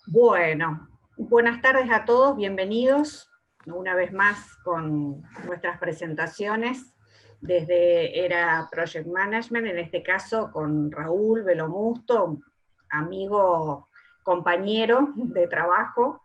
Bueno, buenas tardes a todos, bienvenidos una vez más con nuestras presentaciones desde Era Project Management, en este caso con Raúl Velomusto, amigo, compañero de trabajo.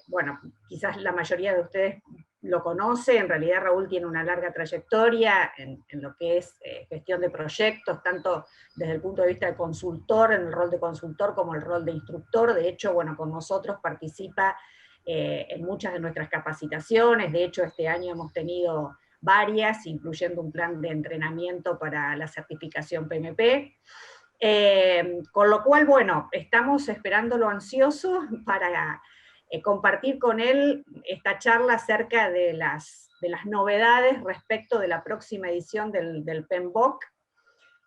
Bueno, quizás la mayoría de ustedes lo conoce, en realidad Raúl tiene una larga trayectoria en lo que es gestión de proyectos, tanto desde el punto de vista de consultor, en el rol de consultor, como el rol de instructor. De hecho, bueno, con nosotros participa en muchas de nuestras capacitaciones. De hecho, este año hemos tenido varias, incluyendo un plan de entrenamiento para la certificación PMP. Con lo cual, bueno, estamos esperándolo ansioso para compartir con él esta charla acerca de las novedades respecto de la próxima edición del PMBOK.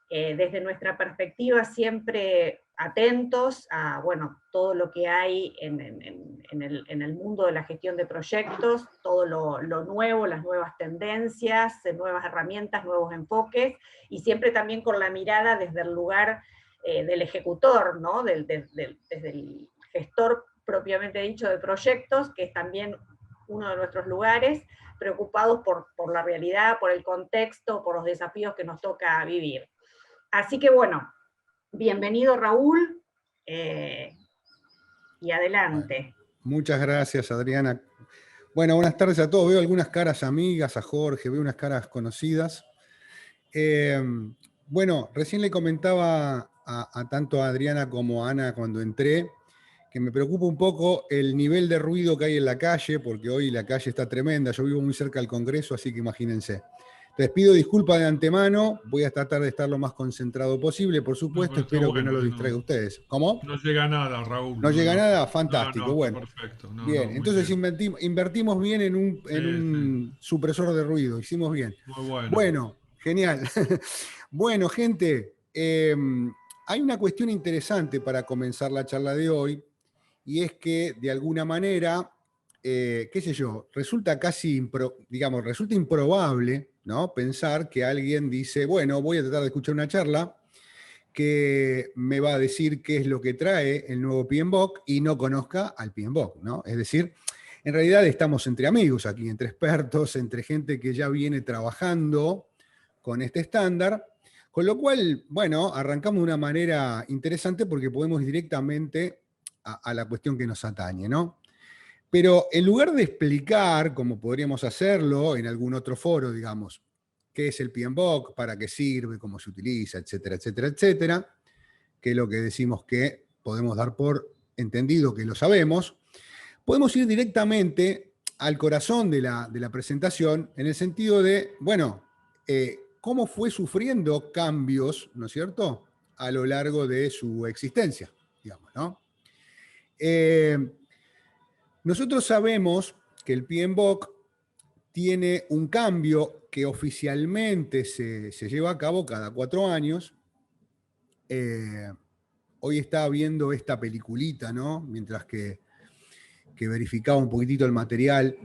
Desde nuestra perspectiva, siempre atentos a bueno, todo lo que hay en el mundo de la gestión de proyectos, todo lo nuevo, las nuevas tendencias, nuevas herramientas, nuevos enfoques, y siempre también con la mirada desde el lugar del ejecutor, ¿no? Desde el gestor propiamente dicho de proyectos, que es también uno de nuestros lugares, preocupados por la realidad, por el contexto, por los desafíos que nos toca vivir. Así que bueno, bienvenido Raúl, y adelante. Bueno, muchas gracias, Adriana. Bueno, buenas tardes a todos. Veo algunas caras amigas, a Jorge, veo unas caras conocidas. Bueno, recién le comentaba a tanto a Adriana como a Ana cuando entré, que me preocupa un poco el nivel de ruido que hay en la calle, porque hoy la calle está tremenda. Yo vivo muy cerca del Congreso, así que imagínense. Les pido disculpas de antemano, voy a tratar de estar lo más concentrado posible, por No, supuesto, pero está espero que no bueno, los distraiga a ustedes. ¿Cómo? no llega nada, Raúl. ¿No No, llega no, nada? no, Fantástico, no, está bueno. perfecto. No, Bien, no, muy entonces bien. invertimos bien en Sí, un supresor de ruido, hicimos bien. muy bueno. Bueno, genial. Bueno, gente, hay una cuestión interesante para comenzar la charla de hoy, y es que de alguna manera, qué sé yo, resulta resulta improbable, ¿no? Pensar que alguien dice, bueno, voy a tratar de escuchar una charla que me va a decir qué es lo que trae el nuevo PMBOK y no conozca al PMBOK, ¿no? Es decir, en realidad estamos entre amigos aquí, entre expertos, entre gente que ya viene trabajando con este estándar, con lo cual, bueno, arrancamos de una manera interesante porque podemos ir directamente a la cuestión que nos atañe, ¿no? Pero en lugar de explicar, como podríamos hacerlo en algún otro foro, digamos, qué es el PMBOK, para qué sirve, cómo se utiliza, etcétera, etcétera, etcétera, que es lo que decimos que podemos dar por entendido que lo sabemos, podemos ir directamente al corazón de la presentación en el sentido de, bueno, cómo fue sufriendo cambios, ¿no es cierto?, a lo largo de su existencia, digamos, ¿no? Nosotros sabemos que el PMBOK tiene un cambio que oficialmente se lleva a cabo cada 4 años. Hoy estaba viendo esta peliculita, ¿no? Mientras que verificaba un poquitito el material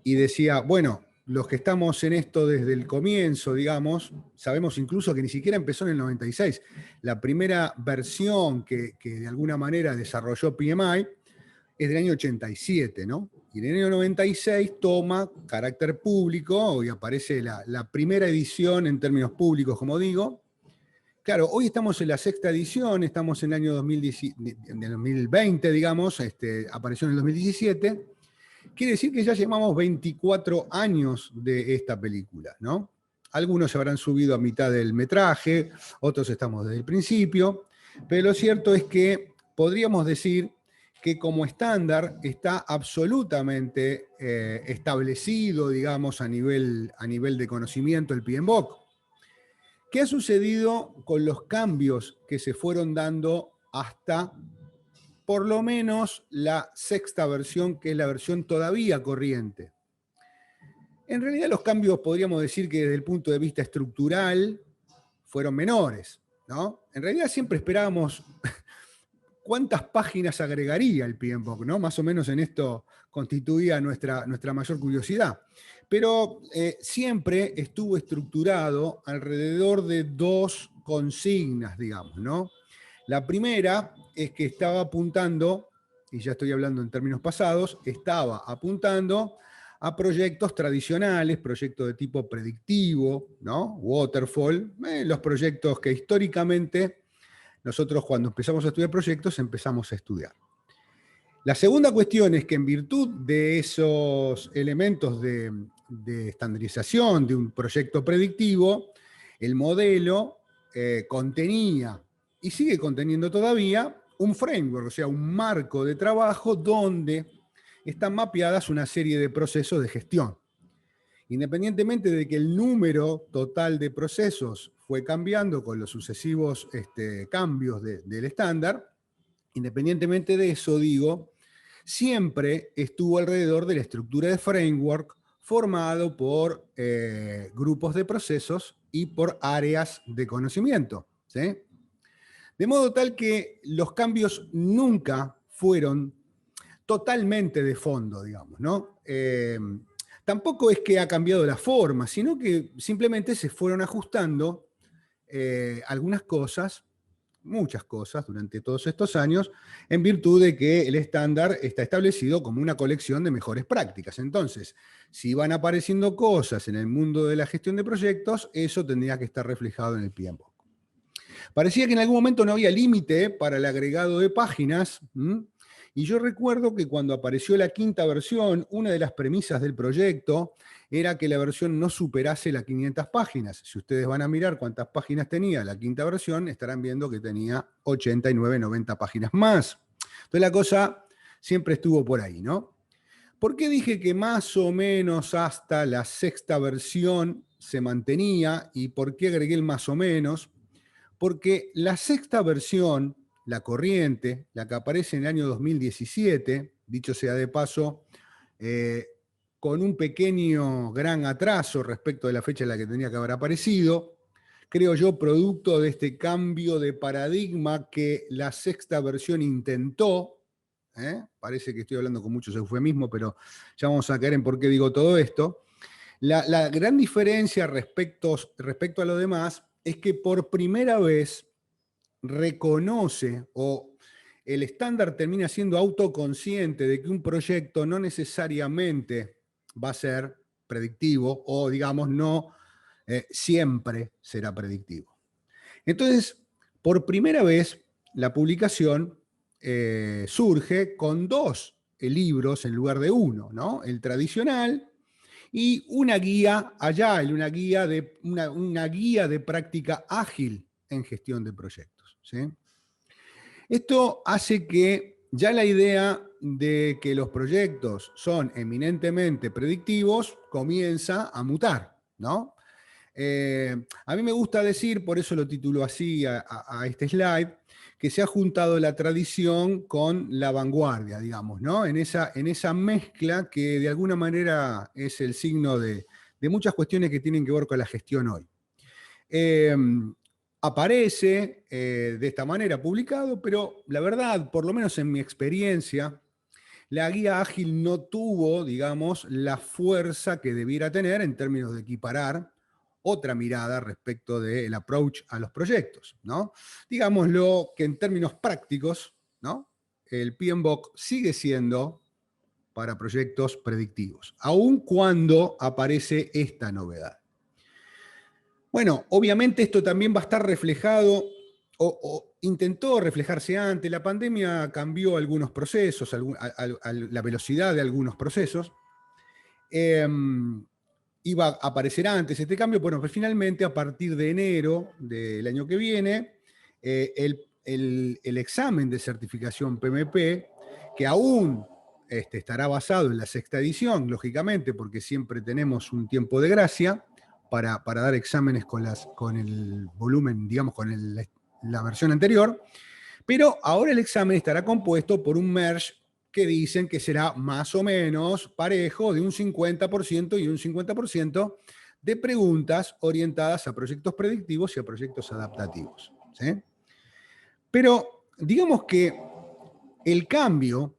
y decía, bueno, los que estamos en esto desde el comienzo, digamos, sabemos incluso que ni siquiera empezó en el 96. La primera versión que de alguna manera desarrolló PMI es del año 87, ¿no? Y en el año 96 toma carácter público y aparece la primera edición en términos públicos, como digo. Claro, hoy estamos en la 6ª edición, estamos en el año 2020, digamos, apareció en el 2017. Quiere decir que ya llevamos 24 años de esta película, ¿no? Algunos se habrán subido a mitad del metraje, otros estamos desde el principio, pero lo cierto es que podríamos decir que como estándar está absolutamente establecido, digamos, a nivel de conocimiento el PMBOK. ¿Qué ha sucedido con los cambios que se fueron dando hasta por lo menos la 6ª versión, que es la versión todavía corriente? En realidad los cambios podríamos decir que desde el punto de vista estructural fueron menores, ¿no? En realidad siempre esperábamos cuántas páginas agregaría el PMBOK, ¿no? Más o menos en esto constituía nuestra mayor curiosidad. Pero siempre estuvo estructurado alrededor de 2 consignas, digamos, ¿no? La primera es que estaba apuntando, y ya estoy hablando en términos pasados, estaba apuntando a proyectos tradicionales, proyectos de tipo predictivo, ¿no? Waterfall, los proyectos que históricamente nosotros cuando empezamos a estudiar proyectos empezamos a estudiar. La segunda cuestión es que en virtud de esos elementos de estandarización de un proyecto predictivo, el modelo contenía y sigue conteniendo todavía un framework, o sea, un marco de trabajo donde están mapeadas una serie de procesos de gestión. Independientemente de que el número total de procesos fue cambiando con los sucesivos cambios del estándar, independientemente de eso, digo, siempre estuvo alrededor de la estructura de framework formado por grupos de procesos y por áreas de conocimiento, ¿sí? De modo tal que los cambios nunca fueron totalmente de fondo, digamos, ¿no? Tampoco es que ha cambiado la forma, sino que simplemente se fueron ajustando algunas cosas, muchas cosas, durante todos estos años, en virtud de que el estándar está establecido como una colección de mejores prácticas. Entonces, si van apareciendo cosas en el mundo de la gestión de proyectos, eso tendría que estar reflejado en el PMBOK. Parecía que en algún momento no había límite para el agregado de páginas, y yo recuerdo que cuando apareció la quinta versión, una de las premisas del proyecto era que la versión no superase las 500 páginas. Si ustedes van a mirar cuántas páginas tenía la quinta versión, estarán viendo que tenía 89, 90 páginas más. Entonces la cosa siempre estuvo por ahí, ¿no? ¿Por qué dije que más o menos hasta la sexta versión se mantenía y por qué agregué el más o menos? Porque la sexta versión, la corriente, la que aparece en el año 2017, dicho sea de paso, con un pequeño gran atraso respecto de la fecha en la que tenía que haber aparecido, creo yo, producto de este cambio de paradigma que la sexta versión intentó, parece que estoy hablando con muchos eufemismos, pero ya vamos a caer en por qué digo todo esto. La gran diferencia respecto a lo demás es que por primera vez reconoce o el estándar termina siendo autoconsciente de que un proyecto no necesariamente va a ser predictivo o, digamos, no siempre será predictivo. Entonces, por primera vez, la publicación surge con 2 libros en lugar de 1, ¿no? El tradicional y una guía Agile, una guía de práctica ágil en gestión de proyectos, ¿sí? Esto hace que ya la idea de que los proyectos son eminentemente predictivos comienza a mutar, ¿no? A mí me gusta decir, por eso lo titulo así a este slide, que se ha juntado la tradición con la vanguardia, digamos, ¿no? En esa mezcla que de alguna manera es el signo de muchas cuestiones que tienen que ver con la gestión hoy. Aparece de esta manera publicado, pero la verdad, por lo menos en mi experiencia, la guía ágil no tuvo, digamos, la fuerza que debiera tener en términos de equiparar otra mirada respecto del approach a los proyectos, ¿no? Digámoslo que en términos prácticos, ¿no? El PMBOK sigue siendo para proyectos predictivos, aun cuando aparece esta novedad. Bueno, obviamente esto también va a estar reflejado, o intentó reflejarse antes. La pandemia cambió algunos procesos, la velocidad de algunos procesos. Iba a aparecer antes este cambio, bueno, pues finalmente a partir de enero del año que viene, el examen de certificación PMP, que aún estará basado en la sexta edición, lógicamente, porque siempre tenemos un tiempo de gracia para dar exámenes con el volumen, digamos, con la versión anterior, pero ahora el examen estará compuesto por un merge que dicen que será más o menos parejo de un 50% y un 50% de preguntas orientadas a proyectos predictivos y a proyectos adaptativos, ¿sí? Pero digamos que el cambio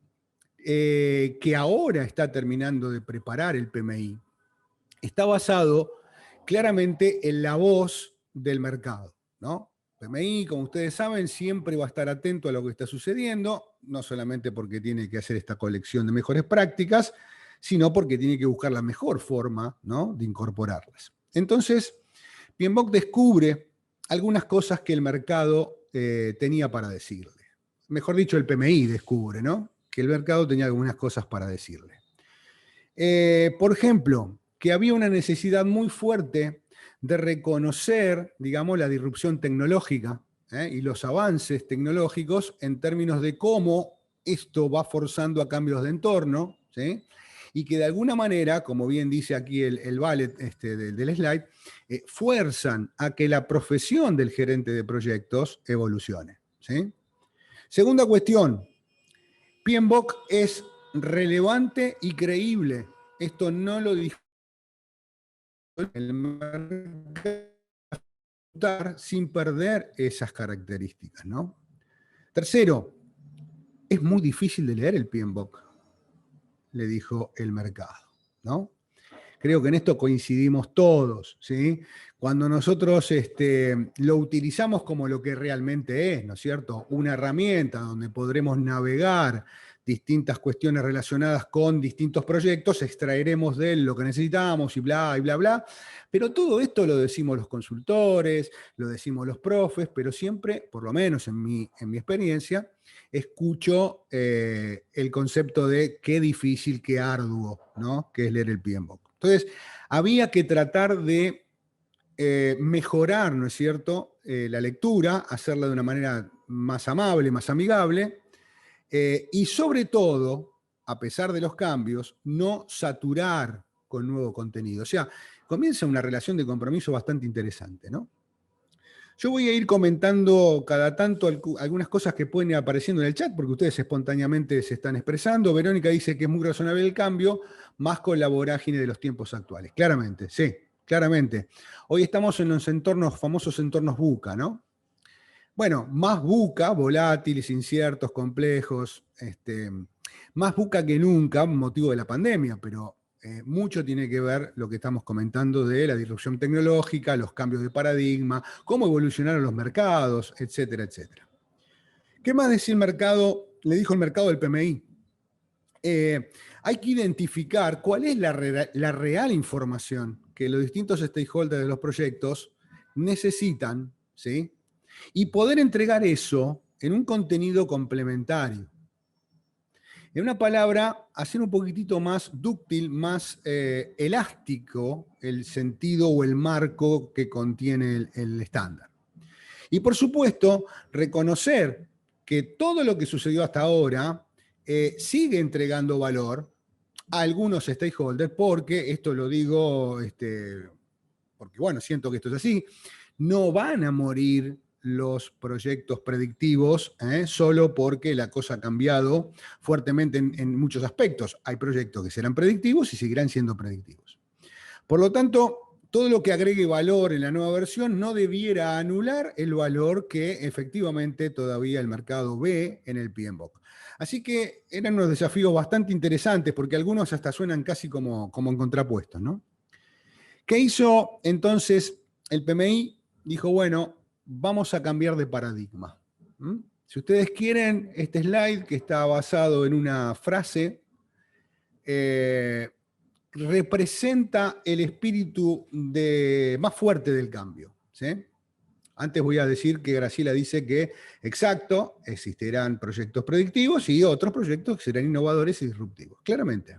que ahora está terminando de preparar el PMI está basado claramente en la voz del mercado, ¿no? PMI, como ustedes saben, siempre va a estar atento a lo que está sucediendo, no solamente porque tiene que hacer esta colección de mejores prácticas, sino porque tiene que buscar la mejor forma, ¿no?, de incorporarlas. Entonces, PMBOK descubre algunas cosas que el mercado tenía para decirle. Mejor dicho, el PMI descubre, ¿no?, que el mercado tenía algunas cosas para decirle. Por ejemplo, que había una necesidad muy fuerte de reconocer, digamos, la disrupción tecnológica y los avances tecnológicos en términos de cómo esto va forzando a cambios de entorno, ¿sí? Y que de alguna manera, como bien dice aquí el bullet del slide, fuerzan a que la profesión del gerente de proyectos evolucione, ¿sí? Segunda cuestión, PMBOK es relevante y creíble. Esto no lo dijo el mercado sin perder esas características, ¿no? Tercero, es muy difícil de leer el PMBOK, le dijo el mercado, ¿no? Creo que en esto coincidimos todos, ¿sí? Cuando nosotros lo utilizamos como lo que realmente es, ¿no es cierto? Una herramienta donde podremos navegar distintas cuestiones relacionadas con distintos proyectos, extraeremos de él lo que necesitamos y bla, bla, pero todo esto lo decimos los consultores, lo decimos los profes, pero siempre, por lo menos en mi experiencia, escucho el concepto de qué difícil, qué arduo, ¿no?, que es leer el PMBOK. Entonces, había que tratar de mejorar, ¿no es cierto?, la lectura, hacerla de una manera más amable, más amigable, y sobre todo, a pesar de los cambios, no saturar con nuevo contenido. O sea, comienza una relación de compromiso bastante interesante, ¿no? Yo voy a ir comentando cada tanto algunas cosas que pueden ir apareciendo en el chat, porque ustedes espontáneamente se están expresando. Verónica dice que es muy razonable el cambio, más con la vorágine de los tiempos actuales. Claramente, sí, claramente. Hoy estamos en los entornos, famosos entornos VUCA, ¿no? Bueno, más VUCA, volátiles, inciertos, complejos, más VUCA que nunca, motivo de la pandemia, pero mucho tiene que ver lo que estamos comentando de la disrupción tecnológica, los cambios de paradigma, cómo evolucionaron los mercados, etcétera, etcétera. ¿Qué más decía el mercado? Le dijo el mercado del PMI. Hay que identificar cuál es la real información que los distintos stakeholders de los proyectos necesitan, ¿sí?, y poder entregar eso en un contenido complementario. En una palabra, hacer un poquitito más dúctil, más elástico el sentido o el marco que contiene el estándar. Y por supuesto, reconocer que todo lo que sucedió hasta ahora sigue entregando valor a algunos stakeholders, porque, esto lo digo, porque bueno, siento que esto es así, no van a morir los proyectos predictivos solo porque la cosa ha cambiado fuertemente en muchos aspectos. Hay proyectos que serán predictivos y seguirán siendo predictivos. Por lo tanto, todo lo que agregue valor en la nueva versión no debiera anular el valor que efectivamente todavía el mercado ve en el PMBOK. Así que eran unos desafíos bastante interesantes, porque algunos hasta suenan casi como en contrapuestos, ¿no? ¿Qué hizo entonces el PMI? Dijo, bueno, vamos a cambiar de paradigma. Si ustedes quieren, este slide, que está basado en una frase, representa el espíritu más fuerte del cambio, ¿sí? Antes voy a decir que Graciela dice que, exacto, existirán proyectos predictivos y otros proyectos que serán innovadores y disruptivos, claramente.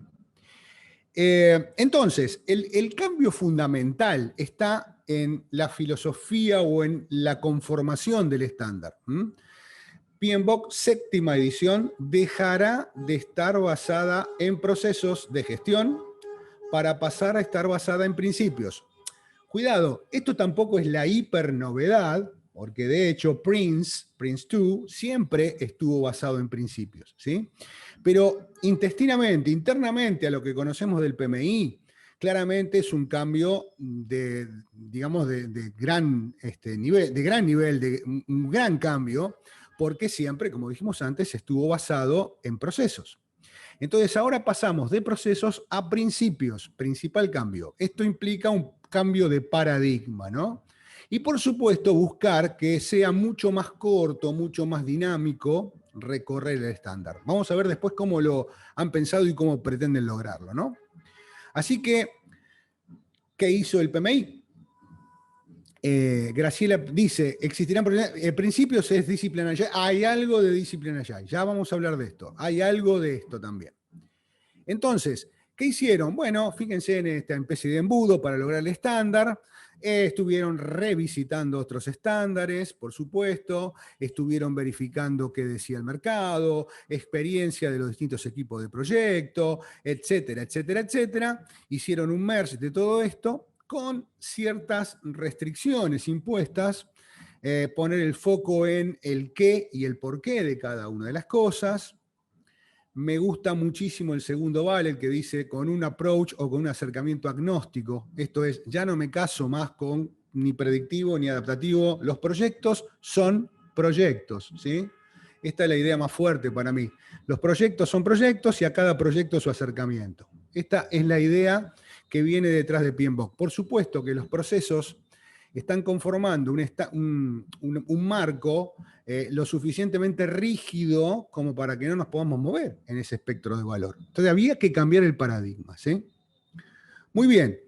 Entonces, el cambio fundamental está en la filosofía o en la conformación del estándar. PMBOK séptima edición dejará de estar basada en procesos de gestión para pasar a estar basada en principios. Cuidado, esto tampoco es la hipernovedad, porque de hecho Prince 2, siempre estuvo basado en principios, ¿sí? Pero internamente a lo que conocemos del PMI, claramente es un cambio de gran nivel, un gran cambio, porque siempre, como dijimos antes, estuvo basado en procesos. Entonces ahora pasamos de procesos a principios, principal cambio. Esto implica un cambio de paradigma, ¿no? Y por supuesto buscar que sea mucho más corto, mucho más dinámico recorrer el estándar. Vamos a ver después cómo lo han pensado y cómo pretenden lograrlo, ¿no? Así que, ¿qué hizo el PMI? Graciela dice, existirán principios, es Discipline Agile. Hay algo de Discipline Agile, ya vamos a hablar de esto. Hay algo de esto también. Entonces, ¿qué hicieron? Bueno, fíjense en esta especie de embudo para lograr el estándar. Estuvieron revisitando otros estándares, por supuesto. Estuvieron verificando qué decía el mercado, experiencia de los distintos equipos de proyecto, etcétera, etcétera, etcétera. Hicieron un merge de todo esto con ciertas restricciones impuestas, poner el foco en el qué y el porqué de cada una de las cosas. Me gusta muchísimo el segundo vale, el que dice con un approach o con un acercamiento agnóstico. Esto es, ya no me caso más con ni predictivo ni adaptativo. Los proyectos son proyectos, ¿sí? Esta es la idea más fuerte para mí. Los proyectos son proyectos y a cada proyecto su acercamiento. Esta es la idea que viene detrás de PMBOK. Por supuesto que los procesos están conformando un marco lo suficientemente rígido como para que no nos podamos mover en ese espectro de valor. Entonces había que cambiar el paradigma, ¿sí? Muy bien.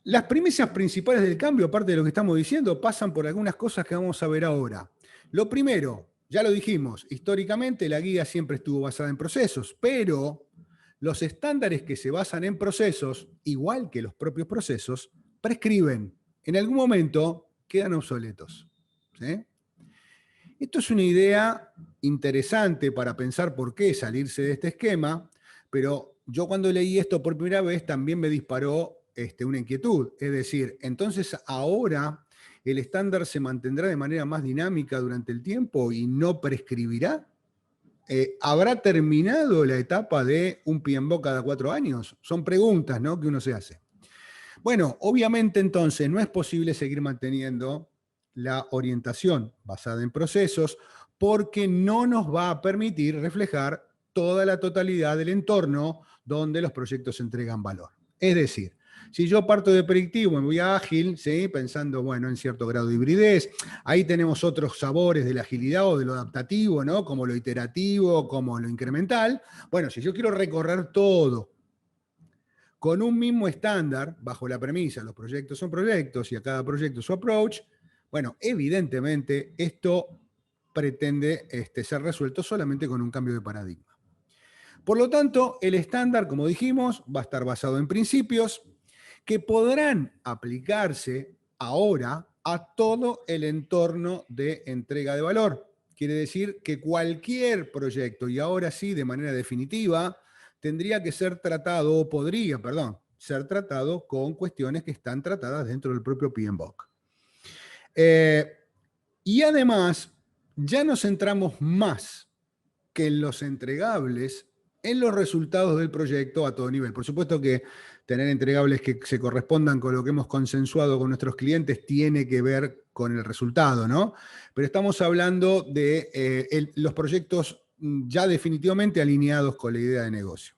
Las premisas principales del cambio, aparte de lo que estamos diciendo, pasan por algunas cosas que vamos a ver ahora. Lo primero, ya lo dijimos, históricamente la guía siempre estuvo basada en procesos, pero los estándares que se basan en procesos, igual que los propios procesos, prescriben. En algún momento quedan obsoletos, ¿sí? Esto es una idea interesante para pensar por qué salirse de este esquema, pero yo cuando leí esto por primera vez también me disparó una inquietud. Es decir, entonces ahora el estándar se mantendrá de manera más dinámica durante el tiempo y no prescribirá. ¿Habrá terminado la etapa de un PMBOK cada 4 años? Son preguntas, ¿no?, que uno se hace. Bueno, obviamente entonces no es posible seguir manteniendo la orientación basada en procesos porque no nos va a permitir reflejar toda la totalidad del entorno donde los proyectos entregan valor. Es decir, si yo parto de predictivo, me voy a ágil, ¿sí?, pensando, bueno, en cierto grado de hibridez, ahí tenemos otros sabores de la agilidad o de lo adaptativo, ¿no?, como lo iterativo, como lo incremental. Bueno, si yo quiero recorrer todo con un mismo estándar, bajo la premisa, los proyectos son proyectos y a cada proyecto su approach, bueno, evidentemente esto pretende ser resuelto solamente con un cambio de paradigma. Por lo tanto, el estándar, como dijimos, va a estar basado en principios que podrán aplicarse ahora a todo el entorno de entrega de valor. Quiere decir que cualquier proyecto, y ahora sí de manera definitiva, tendría que ser tratado, o podría, perdón, ser tratado con cuestiones que están tratadas dentro del propio PMBOK. Y además, ya nos centramos más que en los entregables, en los resultados del proyecto a todo nivel. Por supuesto que tener entregables que se correspondan con lo que hemos consensuado con nuestros clientes tiene que ver con el resultado, ¿no? Pero estamos hablando de los proyectos ya definitivamente alineados con la idea de negocio.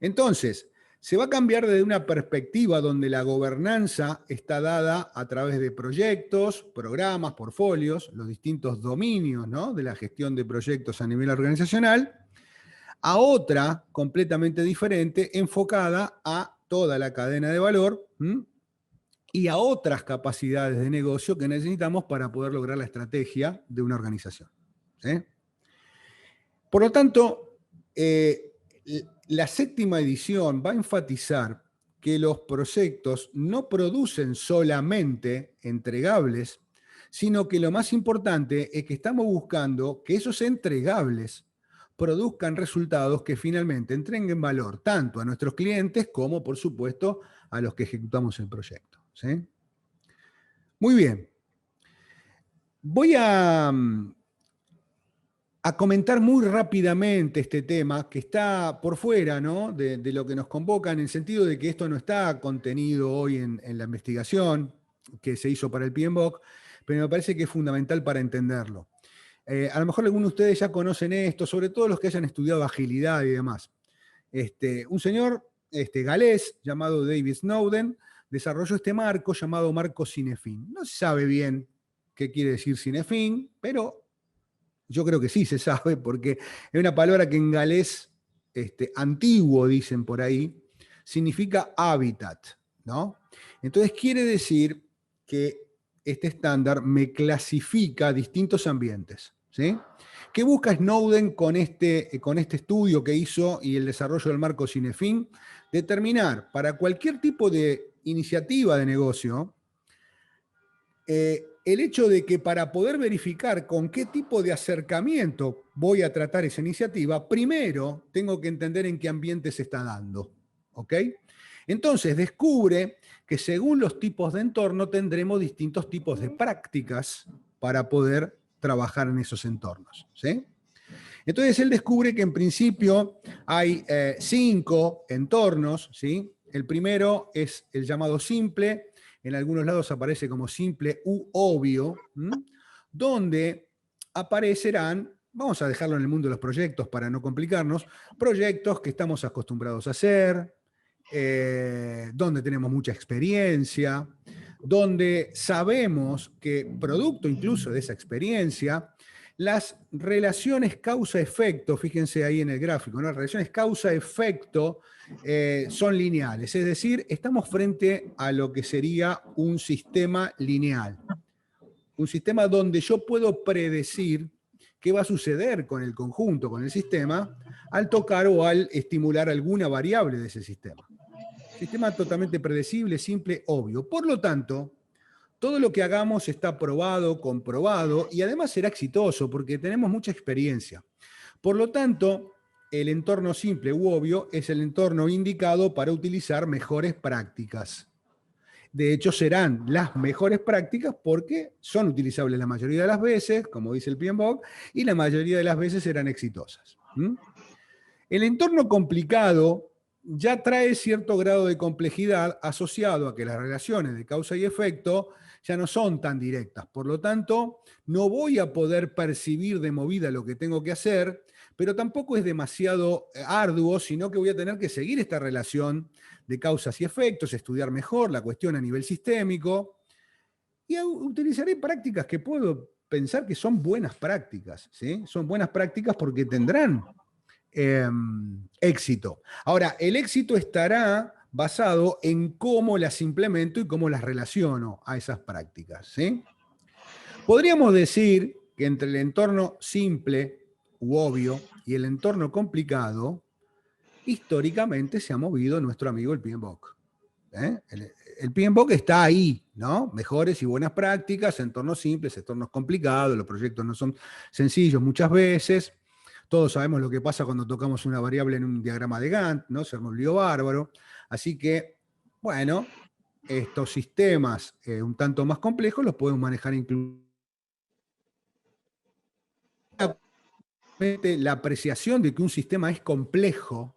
Entonces, se va a cambiar desde una perspectiva donde la gobernanza está dada a través de proyectos, programas, portfolios, los distintos dominios, ¿no?, de la gestión de proyectos a nivel organizacional, a otra completamente diferente, enfocada a toda la cadena de valor y a otras capacidades de negocio que necesitamos para poder lograr la estrategia de una organización, ¿sí? Por lo tanto, la 7ª edición va a enfatizar que los proyectos no producen solamente entregables, sino que lo más importante es que estamos buscando que esos entregables produzcan resultados que finalmente entreguen valor tanto a nuestros clientes como, por supuesto, a los que ejecutamos el proyecto, ¿sí? Muy bien. Voy a comentar muy rápidamente este tema que está por fuera, ¿no?, de lo que nos convoca, en el sentido de que esto no está contenido hoy en la investigación que se hizo para el PMBOK, pero me parece que es fundamental para entenderlo. A lo mejor algunos de ustedes ya conocen esto, sobre todo los que hayan estudiado agilidad y demás. Un señor galés llamado David Snowden desarrolló este marco llamado marco Cinefin. No se sabe bien qué quiere decir Cinefin, pero yo creo que sí se sabe, porque es una palabra que en galés antiguo, dicen por ahí, significa hábitat, ¿no? Entonces quiere decir que este estándar me clasifica distintos ambientes, ¿sí? ¿Qué busca Snowden con este estudio que hizo y el desarrollo del marco Cinefin? Determinar para cualquier tipo de iniciativa de negocio, el hecho de que para poder verificar con qué tipo de acercamiento voy a tratar esa iniciativa, primero tengo que entender en qué ambiente se está dando, ¿ok? Entonces descubre que según los tipos de entorno tendremos distintos tipos de prácticas para poder trabajar en esos entornos, ¿sí? Entonces él descubre que en principio hay 5 entornos, ¿sí? El primero es el llamado simple, en algunos lados aparece como simple u obvio, donde aparecerán, vamos a dejarlo en el mundo de los proyectos para no complicarnos, proyectos que estamos acostumbrados a hacer, donde tenemos mucha experiencia, donde sabemos que producto incluso de esa experiencia, las relaciones causa-efecto, fíjense ahí en el gráfico, ¿no? Las relaciones causa-efecto son lineales, es decir, estamos frente a lo que sería un sistema lineal. Un sistema donde yo puedo predecir qué va a suceder con el conjunto, con el sistema, al tocar o al estimular alguna variable de ese sistema. Sistema totalmente predecible, simple, obvio. Por lo tanto, todo lo que hagamos está probado, comprobado y además será exitoso porque tenemos mucha experiencia. Por lo tanto, el entorno simple u obvio es el entorno indicado para utilizar mejores prácticas. De hecho, serán las mejores prácticas porque son utilizables la mayoría de las veces, como dice el PMBOK, y la mayoría de las veces serán exitosas. El entorno complicado ya trae cierto grado de complejidad asociado a que las relaciones de causa y efecto ya no son tan directas. Por lo tanto, no voy a poder percibir de movida lo que tengo que hacer, pero tampoco es demasiado arduo, sino que voy a tener que seguir esta relación de causas y efectos, estudiar mejor la cuestión a nivel sistémico, y utilizaré prácticas que puedo pensar que son buenas prácticas, ¿sí? Son buenas prácticas porque tendrán éxito. Ahora, el éxito estará basado en cómo las implemento y cómo las relaciono a esas prácticas, ¿sí? Podríamos decir que entre el entorno simple u obvio y el entorno complicado, históricamente se ha movido nuestro amigo el PMBOK. El PMBOK está ahí, ¿no? Mejores y buenas prácticas, entornos simples, entornos complicados, los proyectos no son sencillos muchas veces. Todos sabemos lo que pasa cuando tocamos una variable en un diagrama de Gantt, ¿no? Se arma un lío bárbaro. Así que, bueno, estos sistemas un tanto más complejos los podemos manejar incluso. La apreciación de que un sistema es complejo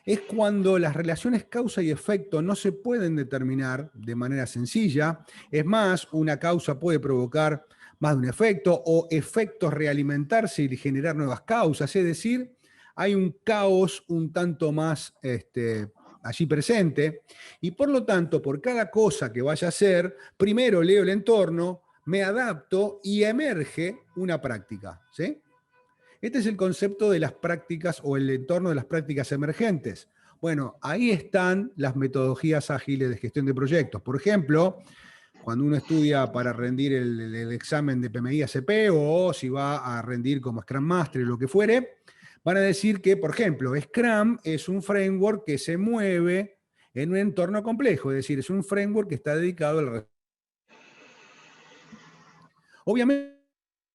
es cuando las relaciones causa y efecto no se pueden determinar de manera sencilla. Es más, una causa puede provocar más de un efecto o efectos realimentarse y generar nuevas causas. Es decir, hay un caos un tanto más allí presente y por lo tanto, por cada cosa que vaya a hacer, primero leo el entorno, me adapto y emerge una práctica, ¿sí? Este es el concepto de las prácticas o el entorno de las prácticas emergentes. Bueno, ahí están las metodologías ágiles de gestión de proyectos. Por ejemplo, cuando uno estudia para rendir el examen de PMI-ACP o si va a rendir como Scrum Master o lo que fuere, van a decir que, por ejemplo, Scrum es un framework que se mueve en un entorno complejo, es decir, es un framework que está dedicado al... Obviamente,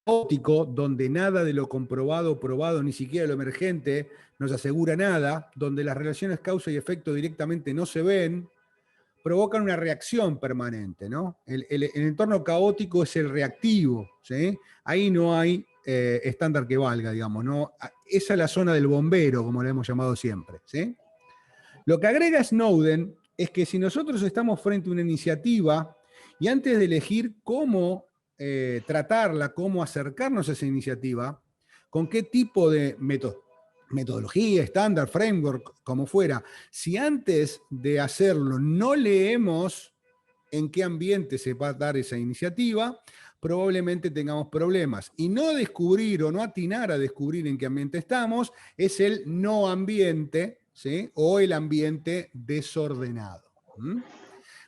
caótico, donde nada de lo comprobado, probado, ni siquiera lo emergente nos asegura nada, donde las relaciones causa y efecto directamente no se ven, provocan una reacción permanente, ¿no? El entorno caótico es el reactivo, ¿sí? Ahí no hay estándar que valga, digamos, ¿no? Esa es la zona del bombero, como la hemos llamado siempre, ¿sí? Lo que agrega Snowden es que si nosotros estamos frente a una iniciativa y antes de elegir cómo tratarla, cómo acercarnos a esa iniciativa, con qué tipo de metodología, estándar, framework, como fuera, si antes de hacerlo no leemos en qué ambiente se va a dar esa iniciativa, probablemente tengamos problemas. Y no descubrir o no atinar a descubrir en qué ambiente estamos es el no ambiente, ¿sí? O el ambiente desordenado.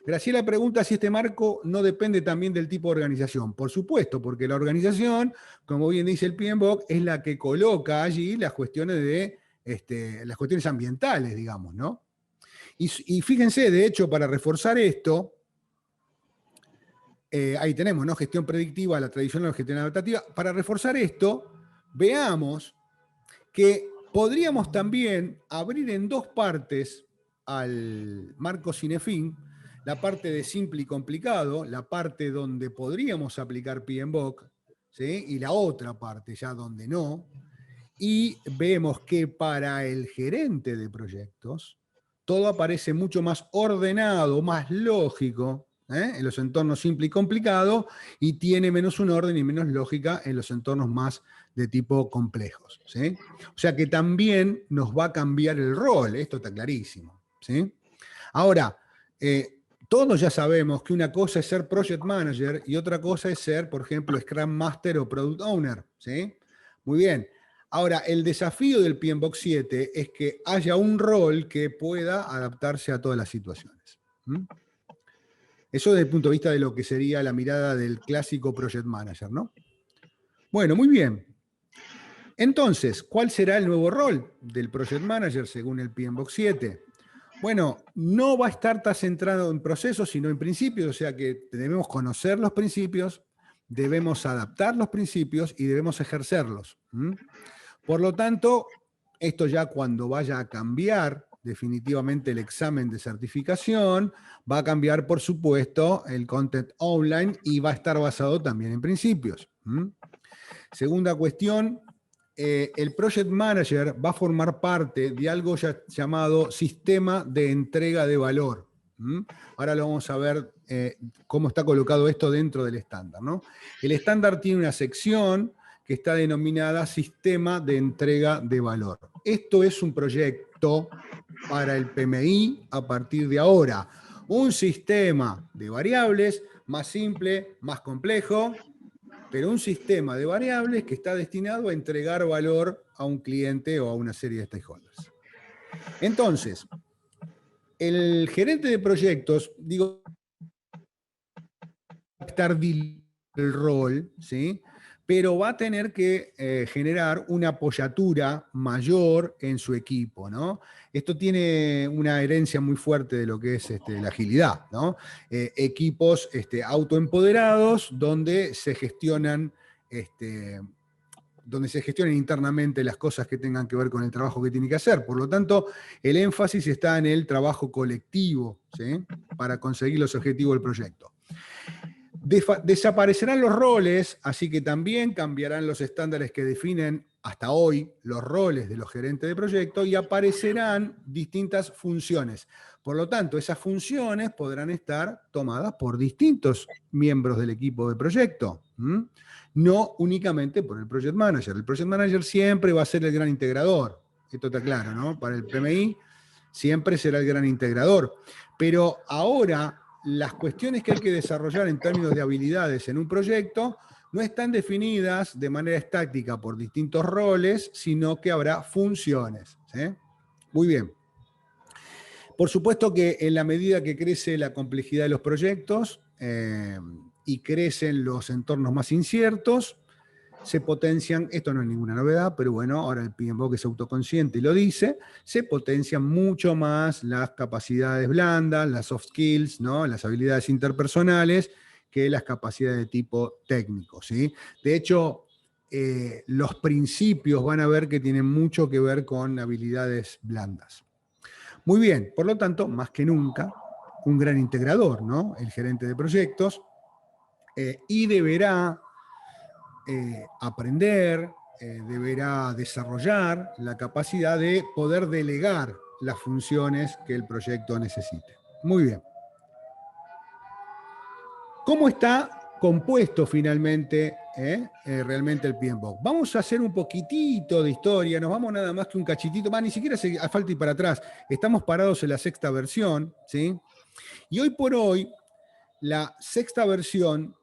Graciela pregunta si este marco no depende también del tipo de organización. Por supuesto, porque la organización, como bien dice el PMBOK, es la que coloca allí las cuestiones las cuestiones ambientales, digamos, ¿no? Y fíjense, de hecho, para reforzar esto, ahí tenemos, ¿no? Gestión predictiva, la tradicional gestión adaptativa. Para reforzar esto, veamos que podríamos también abrir en dos partes al marco Cinefin, la parte de simple y complicado, la parte donde podríamos aplicar PMBOK, ¿sí? Y la otra parte ya donde no. Y vemos que para el gerente de proyectos, todo aparece mucho más ordenado, más lógico, en los entornos simple y complicado, y tiene menos un orden y menos lógica en los entornos más de tipo complejos, ¿sí? O sea que también nos va a cambiar el rol, esto está clarísimo, ¿sí? Ahora, todos ya sabemos que una cosa es ser Project Manager y otra cosa es ser, por ejemplo, Scrum Master o Product Owner, ¿sí? Muy bien. Ahora, el desafío del PMBOK 7 es que haya un rol que pueda adaptarse a todas las situaciones. Eso desde el punto de vista de lo que sería la mirada del clásico Project Manager, ¿no? Bueno, muy bien. Entonces, ¿cuál será el nuevo rol del Project Manager según el PMBOK 7? Bueno, no va a estar tan centrado en procesos, sino en principios, o sea que debemos conocer los principios, debemos adaptar los principios y debemos ejercerlos. Por lo tanto, esto ya cuando vaya a cambiar definitivamente el examen de certificación, va a cambiar, por supuesto, el content online y va a estar basado también en principios. Segunda cuestión, el Project Manager va a formar parte de algo llamado sistema de entrega de valor. Ahora lo vamos a ver cómo está colocado esto dentro del estándar, ¿no? El estándar tiene una sección que está denominada sistema de entrega de valor. Esto es un proyecto para el PMI a partir de ahora. Un sistema de variables más simple, más complejo, pero un sistema de variables que está destinado a entregar valor a un cliente o a una serie de stakeholders. Entonces, el gerente de proyectos, digo, va a estar el rol, ¿sí? Pero va a tener que generar una apoyatura mayor en su equipo, ¿no? Esto tiene una herencia muy fuerte de lo que es la agilidad, ¿no? Equipos autoempoderados donde se gestionan internamente las cosas que tengan que ver con el trabajo que tiene que hacer. Por lo tanto, el énfasis está en el trabajo colectivo, ¿sí? Para conseguir los objetivos del proyecto. Desaparecerán los roles, así que también cambiarán los estándares que definen hasta hoy los roles de los gerentes de proyecto y aparecerán distintas funciones. Por lo tanto, esas funciones podrán estar tomadas por distintos miembros del equipo de proyecto, no únicamente por el Project Manager. El Project Manager siempre va a ser el gran integrador, esto está claro, ¿no? Para el PMI siempre será el gran integrador, pero ahora las cuestiones que hay que desarrollar en términos de habilidades en un proyecto no están definidas de manera estática por distintos roles, sino que habrá funciones, ¿sí? Muy bien. Por supuesto que en la medida que crece la complejidad de los proyectos y crecen los entornos más inciertos, se potencian, esto no es ninguna novedad, pero bueno, ahora el PMBOK es autoconsciente y lo dice, se potencian mucho más las capacidades blandas, las soft skills, ¿no? Las habilidades interpersonales, que las capacidades de tipo técnico, ¿sí? De hecho, los principios van a ver que tienen mucho que ver con habilidades blandas. Muy bien, por lo tanto, más que nunca, un gran integrador, ¿no? El gerente de proyectos, y deberá aprender, deberá desarrollar la capacidad de poder delegar las funciones que el proyecto necesite. Muy bien. ¿Cómo está compuesto finalmente realmente el PMBOK? Vamos a hacer un poquitito de historia, nos vamos nada más que un cachitito, ni siquiera hace falta ir para atrás, estamos parados en la 6ª versión, ¿sí? Y hoy por hoy, la sexta versión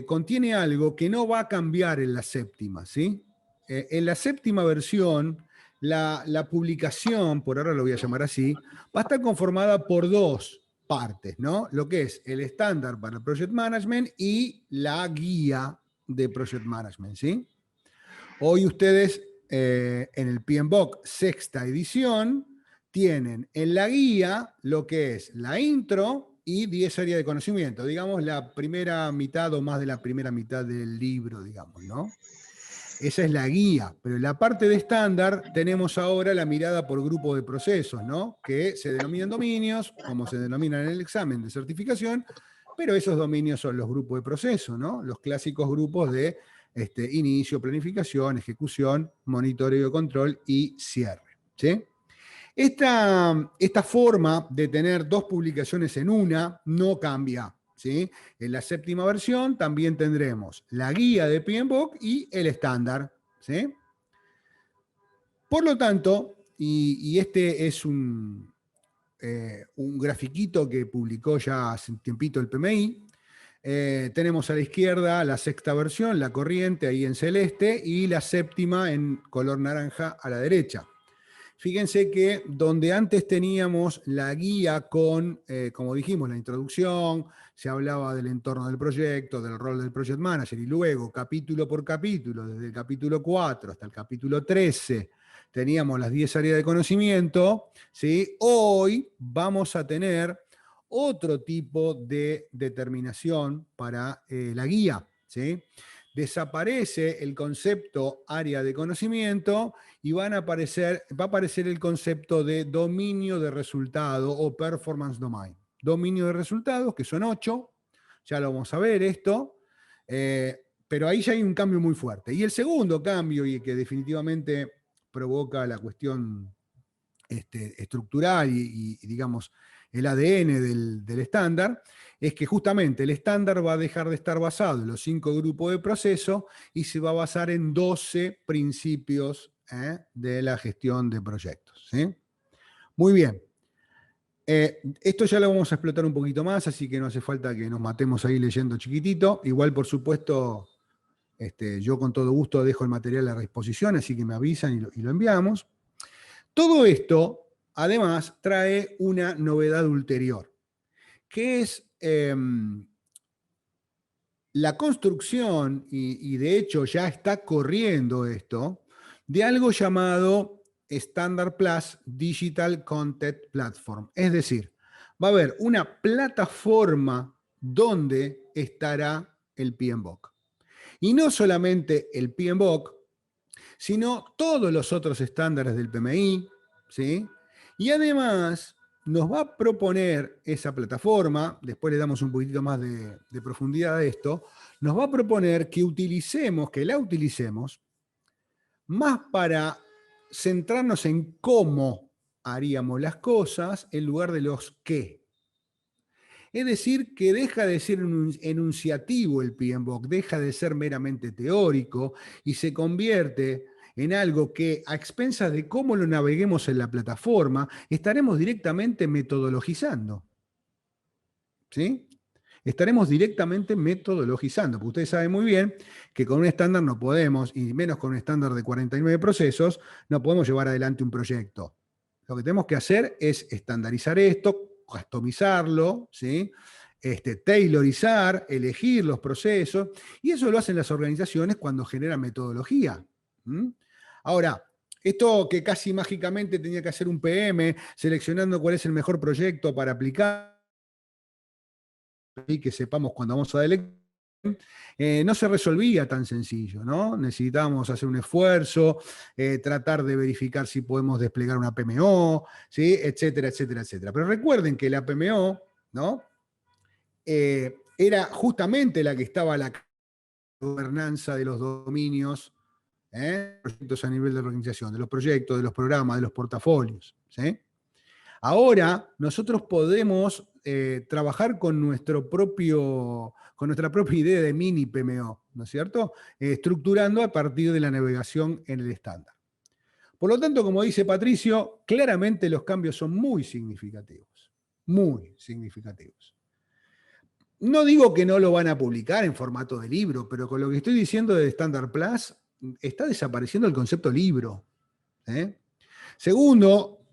contiene algo que no va a cambiar en la séptima, ¿sí? En la séptima versión, la publicación, por ahora lo voy a llamar así, va a estar conformada por dos partes, ¿no? Lo que es el estándar para el Project Management y la guía de Project Management, ¿sí? Hoy ustedes en el PMBOK sexta edición tienen en la guía lo que es la intro y 10 áreas de conocimiento, digamos la primera mitad o más de la primera mitad del libro, digamos, ¿no? Esa es la guía, pero en la parte de estándar tenemos ahora la mirada por grupo de procesos, ¿no? Que se denominan dominios, como se denominan en el examen de certificación, pero esos dominios son los grupos de procesos, ¿no? Los clásicos grupos de inicio, planificación, ejecución, monitoreo, control y cierre, ¿sí? Esta forma de tener dos publicaciones en una no cambia, ¿sí? En la séptima versión también tendremos la guía de PMBOK y el estándar, ¿sí? Por lo tanto, y este es un grafiquito que publicó ya hace un tiempito el PMI, tenemos a la izquierda la sexta versión, la corriente ahí en celeste, y la séptima en color naranja a la derecha. Fíjense que donde antes teníamos la guía con, como dijimos, la introducción, se hablaba del entorno del proyecto, del rol del project manager, y luego capítulo por capítulo, desde el capítulo 4 hasta el capítulo 13, teníamos las 10 áreas de conocimiento, ¿sí? Hoy vamos a tener otro tipo de determinación para la guía, ¿sí? Desaparece el concepto área de conocimiento y va a aparecer el concepto de dominio de resultado o performance domain. Dominio de resultados, que son 8, ya lo vamos a ver esto, pero ahí ya hay un cambio muy fuerte. Y el segundo cambio, y que definitivamente provoca la cuestión estructural y digamos, el ADN del estándar, es que justamente el estándar va a dejar de estar basado en los 5 grupos de proceso y se va a basar en 12 principios de la gestión de proyectos, ¿sí? Muy bien. Esto ya lo vamos a explotar un poquito más, así que no hace falta que nos matemos ahí leyendo chiquitito. Igual, por supuesto, yo con todo gusto dejo el material a disposición, así que me avisan y lo enviamos. Todo esto, además, trae una novedad ulterior, que es la construcción, y de hecho ya está corriendo esto, de algo llamado Standard Plus Digital Content Platform. Es decir, va a haber una plataforma donde estará el PMBOK. Y no solamente el PMBOK, sino todos los otros estándares del PMI, ¿sí? Y además nos va a proponer esa plataforma, después le damos un poquitito más de profundidad a esto, nos va a proponer que la utilicemos más para centrarnos en cómo haríamos las cosas en lugar de los qué. Es decir, que deja de ser un enunciativo el PMBOK, deja de ser meramente teórico y se convierte en algo que, a expensas de cómo lo naveguemos en la plataforma, estaremos directamente metodologizando. ¿Sí? Estaremos directamente metodologizando, porque ustedes saben muy bien que con un estándar no podemos, y menos con un estándar de 49 procesos, no podemos llevar adelante un proyecto. Lo que tenemos que hacer es estandarizar esto, customizarlo, ¿sí? Tailorizar, elegir los procesos, y eso lo hacen las organizaciones cuando generan metodología. ¿Mm? Ahora, esto que casi mágicamente tenía que hacer un PM, seleccionando cuál es el mejor proyecto para aplicar, y que sepamos cuando vamos a delegar, no se resolvía tan sencillo, ¿no? Necesitábamos hacer un esfuerzo, tratar de verificar si podemos desplegar una PMO, ¿sí? Etcétera, etcétera, etcétera. Pero recuerden que la PMO, ¿no? Era justamente la que estaba a la gobernanza de los dominios, proyectos a nivel de organización, de los proyectos, de los programas, de los portafolios, ¿sí? Ahora nosotros podemos trabajar con nuestra propia idea de mini PMO, ¿no es cierto? Estructurando a partir de la navegación en el estándar. Por lo tanto, como dice Patricio, claramente los cambios son muy significativos, muy significativos. No digo que no lo van a publicar en formato de libro, pero con lo que estoy diciendo de Standard Plus, está desapareciendo el concepto libro. ¿Eh? Segundo,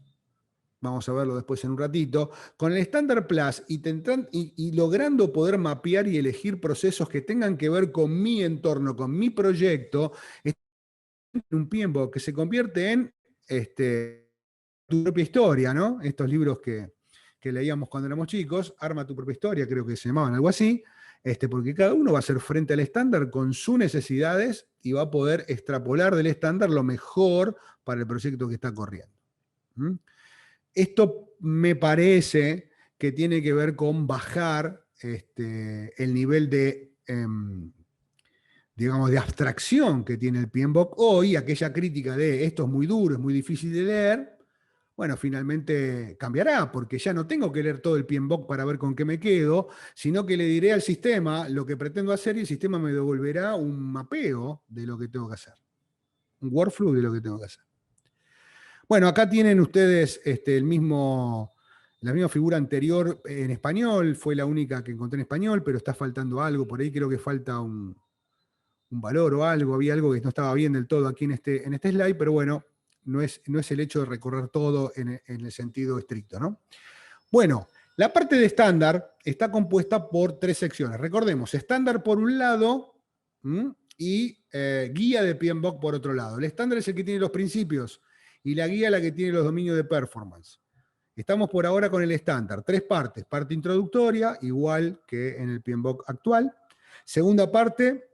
vamos a verlo después en un ratito, con el Standard Plus y logrando poder mapear y elegir procesos que tengan que ver con mi entorno, con mi proyecto, es un tiempo que se convierte en tu propia historia, ¿no? Estos libros que leíamos cuando éramos chicos, Arma tu propia historia, creo que se llamaban algo así, porque cada uno va a hacer frente al estándar con sus necesidades y va a poder extrapolar del estándar lo mejor para el proyecto que está corriendo. ¿Mm? Esto me parece que tiene que ver con bajar el nivel de, digamos, de abstracción que tiene el PMBOK hoy, aquella crítica de esto es muy duro, es muy difícil de leer. Bueno, finalmente cambiará, porque ya no tengo que leer todo el PMBOK para ver con qué me quedo, sino que le diré al sistema lo que pretendo hacer y el sistema me devolverá un mapeo de lo que tengo que hacer, un workflow de lo que tengo que hacer. Bueno, acá tienen ustedes la misma figura anterior en español, fue la única que encontré en español, pero está faltando algo, por ahí creo que falta un valor o algo, había algo que no estaba bien del todo aquí en este slide, pero bueno, no es el hecho de recorrer todo en el sentido estricto, ¿no? Bueno, la parte de estándar está compuesta por 3 secciones. Recordemos, estándar por un lado y guía de PMBOK por otro lado. El estándar es el que tiene los principios y la guía la que tiene los dominios de performance. Estamos por ahora con el estándar. 3 partes. Parte introductoria, igual que en el PMBOK actual. Segunda parte,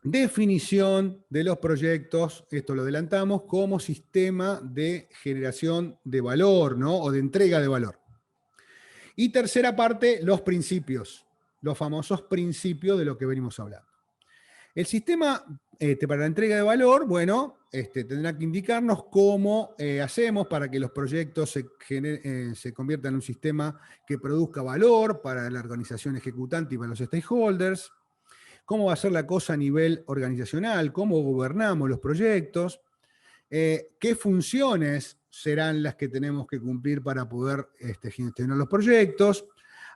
definición de los proyectos, esto lo adelantamos, como sistema de generación de valor, ¿no? O de entrega de valor. Y tercera parte, los principios, los famosos principios de lo que venimos hablando. El sistema para la entrega de valor, bueno, tendrá que indicarnos cómo hacemos para que los proyectos se conviertan en un sistema que produzca valor para la organización ejecutante y para los stakeholders, cómo va a ser la cosa a nivel organizacional, cómo gobernamos los proyectos, qué funciones serán las que tenemos que cumplir para poder gestionar los proyectos.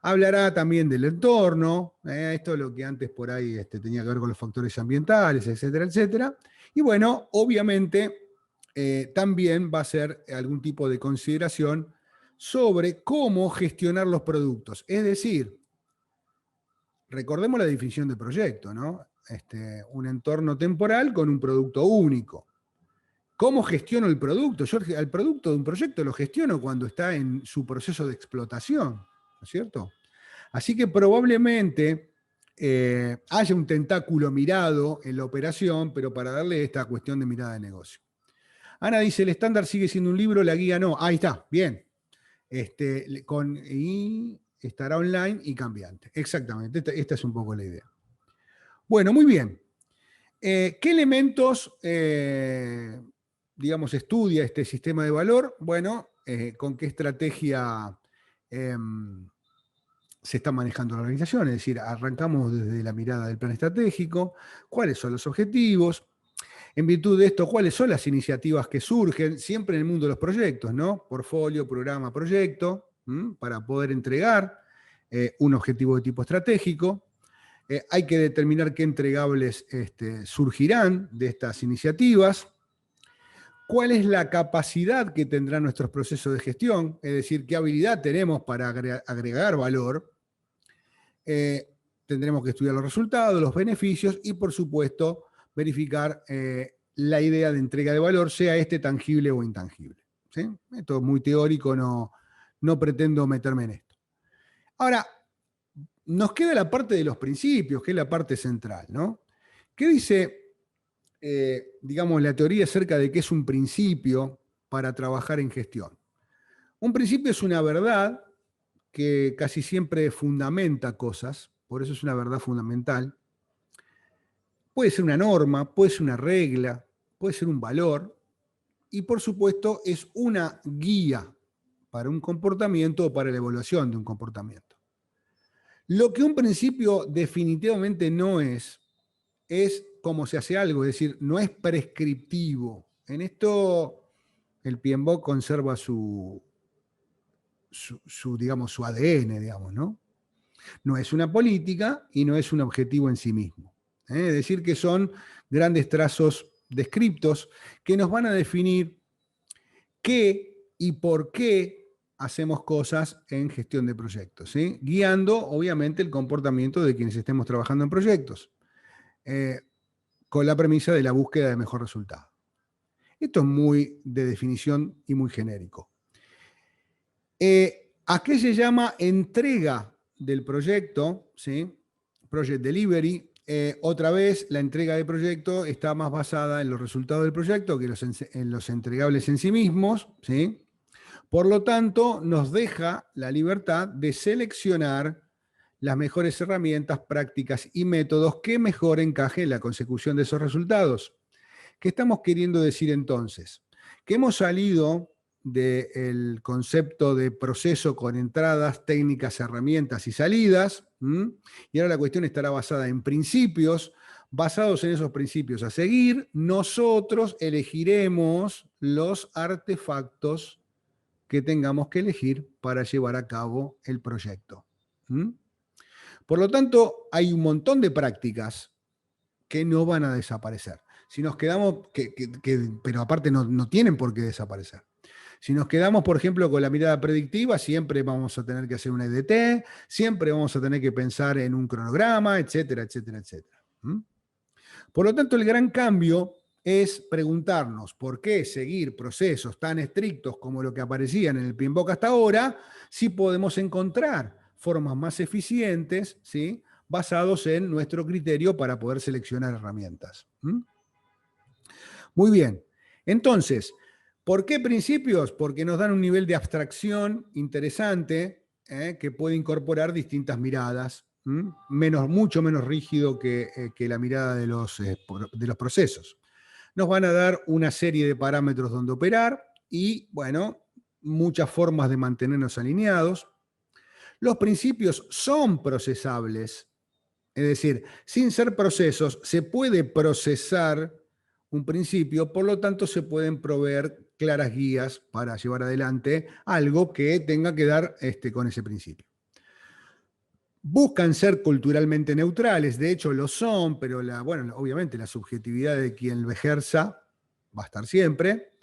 Hablará también del entorno, esto es lo que antes por ahí tenía que ver con los factores ambientales, etcétera, etcétera. Y bueno, obviamente también va a ser algún tipo de consideración sobre cómo gestionar los productos. Es decir, recordemos la definición de proyecto, ¿no? Un entorno temporal con un producto único. ¿Cómo gestiono el producto? Yo el producto de un proyecto lo gestiono cuando está en su proceso de explotación, ¿no es cierto? Así que probablemente haya un tentáculo mirado en la operación, pero para darle esta cuestión de mirada de negocio. Ana dice, el estándar sigue siendo un libro, la guía no. Ahí está, bien. Y estará online y cambiante. Exactamente, esta es un poco la idea. Bueno, muy bien. ¿Qué elementos, digamos, estudia este sistema de valor? Bueno, con qué estrategia se está manejando la organización, es decir, arrancamos desde la mirada del plan estratégico, cuáles son los objetivos, en virtud de esto, cuáles son las iniciativas que surgen, siempre en el mundo de los proyectos, ¿no? Portfolio, programa, proyecto, para poder entregar un objetivo de tipo estratégico. Hay que determinar qué entregables surgirán de estas iniciativas, cuál es la capacidad que tendrán nuestros procesos de gestión, es decir, qué habilidad tenemos para agregar valor. Tendremos que estudiar los resultados, los beneficios y, por supuesto, verificar la idea de entrega de valor, sea tangible o intangible. ¿Sí? Esto es muy teórico, no pretendo meterme en esto. Ahora, nos queda la parte de los principios, que es la parte central, ¿no? ¿Qué dice, digamos, la teoría acerca de qué es un principio para trabajar en gestión? Un principio es una verdad que casi siempre fundamenta cosas, por eso es una verdad fundamental. Puede ser una norma, puede ser una regla, puede ser un valor, y por supuesto es una guía para un comportamiento o para la evaluación de un comportamiento. Lo que un principio definitivamente no es cómo se hace algo, es decir, no es prescriptivo. En esto el PMBOK conserva digamos, su ADN, digamos, ¿no? No es una política y no es un objetivo en sí mismo. Es decir, que son grandes trazos descriptos que nos van a definir qué y por qué hacemos cosas en gestión de proyectos, ¿sí? Guiando, obviamente, el comportamiento de quienes estemos trabajando en proyectos, con la premisa de la búsqueda de mejor resultado. Esto es muy de definición y muy genérico. ¿A qué se llama entrega del proyecto? ¿Sí? Project Delivery. Otra vez, la entrega del proyecto está más basada en los resultados del proyecto que en los entregables en sí mismos, ¿sí? Por lo tanto, nos deja la libertad de seleccionar las mejores herramientas, prácticas y métodos que mejor encajen la consecución de esos resultados. ¿Qué estamos queriendo decir entonces? Que hemos salido del concepto de proceso con entradas, técnicas, herramientas y salidas, y ahora la cuestión estará basada en principios. Basados en esos principios a seguir, nosotros elegiremos los artefactos que tengamos que elegir para llevar a cabo el proyecto. Por lo tanto, hay un montón de prácticas que no van a desaparecer. Si nos quedamos, pero aparte no tienen por qué desaparecer. Si nos quedamos, por ejemplo, con la mirada predictiva, siempre vamos a tener que hacer una EDT, siempre vamos a tener que pensar en un cronograma, etcétera, etcétera, etcétera. Por lo tanto, el gran cambio es preguntarnos por qué seguir procesos tan estrictos como lo que aparecían en el PMBOK hasta ahora, si podemos encontrar formas más eficientes, ¿sí?, basados en nuestro criterio para poder seleccionar herramientas. Muy bien. Entonces, ¿por qué principios? Porque nos dan un nivel de abstracción interesante, que puede incorporar distintas miradas, mucho menos rígido que la mirada de los procesos. Nos van a dar una serie de parámetros donde operar y, bueno, muchas formas de mantenernos alineados. Los principios son procesables. Es decir, sin ser procesos, se puede procesar un principio, por lo tanto se pueden proveer claras guías para llevar adelante algo que tenga que dar con ese principio. Buscan ser culturalmente neutrales, de hecho lo son, pero obviamente la subjetividad de quien lo ejerza va a estar siempre.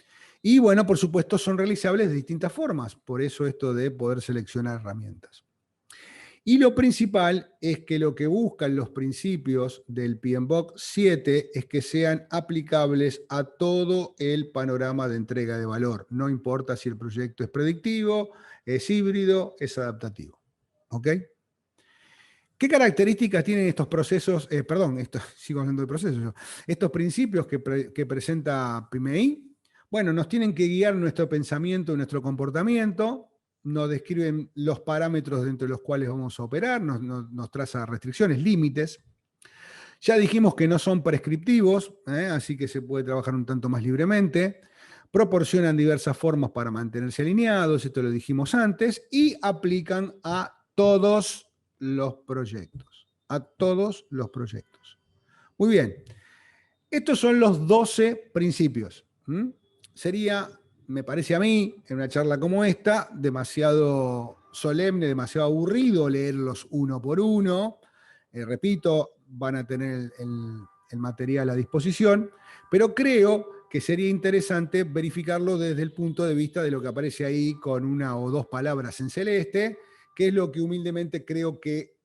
Y bueno, por supuesto son realizables de distintas formas, por eso esto de poder seleccionar herramientas. Y lo principal es que lo que buscan los principios del PMBOK 7 es que sean aplicables a todo el panorama de entrega de valor. No importa si el proyecto es predictivo, es híbrido, es adaptativo. ¿Ok? ¿Qué características tienen estos procesos? Sigo hablando de procesos yo. Estos principios que presenta PMI, bueno, nos tienen que guiar nuestro pensamiento, nuestro comportamiento. Nos describen los parámetros dentro de los cuales vamos a operar, nos traza restricciones, límites. Ya dijimos que no son prescriptivos, así que se puede trabajar un tanto más libremente. Proporcionan diversas formas para mantenerse alineados, esto lo dijimos antes, y aplican a todos los proyectos. A todos los proyectos. Muy bien. Estos son los 12 principios. Sería, me parece a mí, en una charla como esta, demasiado solemne, demasiado aburrido leerlos uno por uno. Repito, van a tener el material a disposición, pero creo que sería interesante verificarlo desde el punto de vista de lo que aparece ahí con una o dos palabras en celeste, que es lo que humildemente creo que